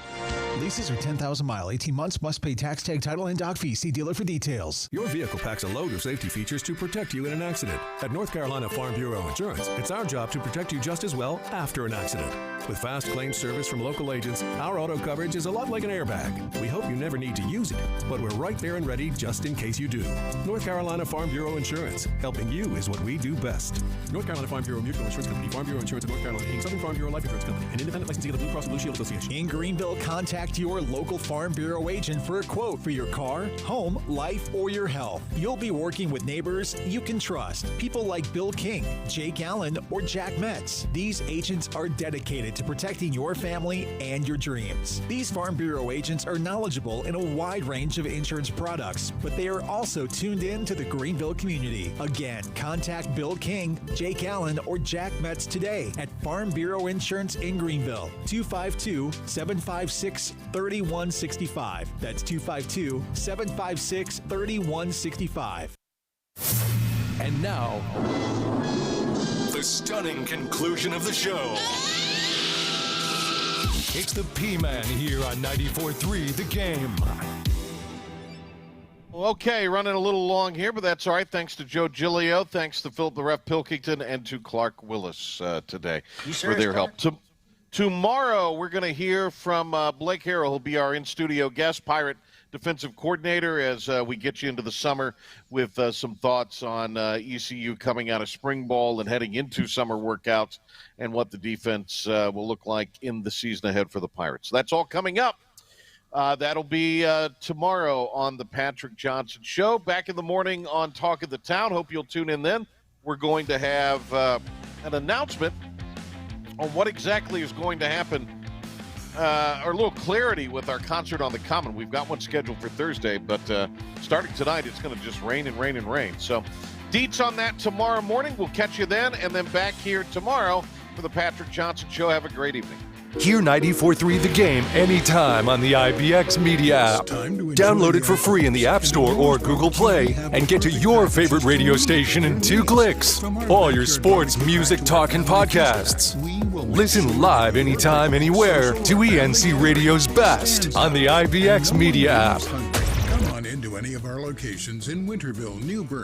Leases are 10,000 mile, 18 months, must pay tax, tag, title, and dock fee. See dealer for details.
Your vehicle packs a load of safety features to protect you in an accident. At North Carolina Farm Bureau Insurance, it's our job to protect you just as well after an accident. With fast claim service from local agents, our auto coverage is a lot like an airbag. We hope you never need to use it, but we're right there and ready just in case you do. North Carolina Farm Bureau Insurance. Helping you is what we do best. North Carolina Farm Bureau Mutual Insurance Company, Farm Bureau Insurance of North Carolina, Inc., Southern Farm Bureau Life Insurance Company, an independent licensee of the Blue Cross Blue Shield Association.
In Greenville, contact your local Farm Bureau agent for a quote for your car, home, life, or your health. You'll be working with neighbors you can trust. People like Bill King, Jake Allen, or Jack Metz. These agents are dedicated to protecting your family and your dreams. These Farm Bureau agents are knowledgeable in a wide range of insurance products, but they are also tuned in to the Greenville community. Again, contact Bill King, Jake Allen, or Jack Metz today at Farm Bureau Insurance in Greenville. 252-756-3165. That's 252-756-3165.
And now, the stunning conclusion of the show. It's the P-Man here on 94.3 The Game.
Okay, running a little long here, but that's all right. Thanks to Joe Giglio, thanks to Philip the Ref Pilkington, and to Clark Willis today for their help. Tomorrow, we're going to hear from Blake Harrell. He'll be our in-studio guest, Pirate defensive coordinator, as we get you into the summer with some thoughts on ECU coming out of spring ball and heading into summer workouts and what the defense will look like in the season ahead for the Pirates. So that's all coming up. That'll be tomorrow on the Patrick Johnson Show. Back in the morning on Talk of the Town. Hope you'll tune in then. We're going to have an announcement on what exactly is going to happen, or a little clarity with our concert on the Common. We've got one scheduled for Thursday, but starting tonight, it's going to just rain and rain and rain. So deets on that tomorrow morning. We'll catch you then, and then back here tomorrow for the Patrick Johnson Show. Have a great evening.
Hear 94.3 The Game anytime on the IBX Media app. Download it for free in the App Store or Google Play and get to your favorite radio station in 2 clicks. All your sports, music, talk, and podcasts. Listen live anytime, anywhere to ENC Radio's best on the IBX Media app.
Come on into any of our locations in Winterville, Newburgh,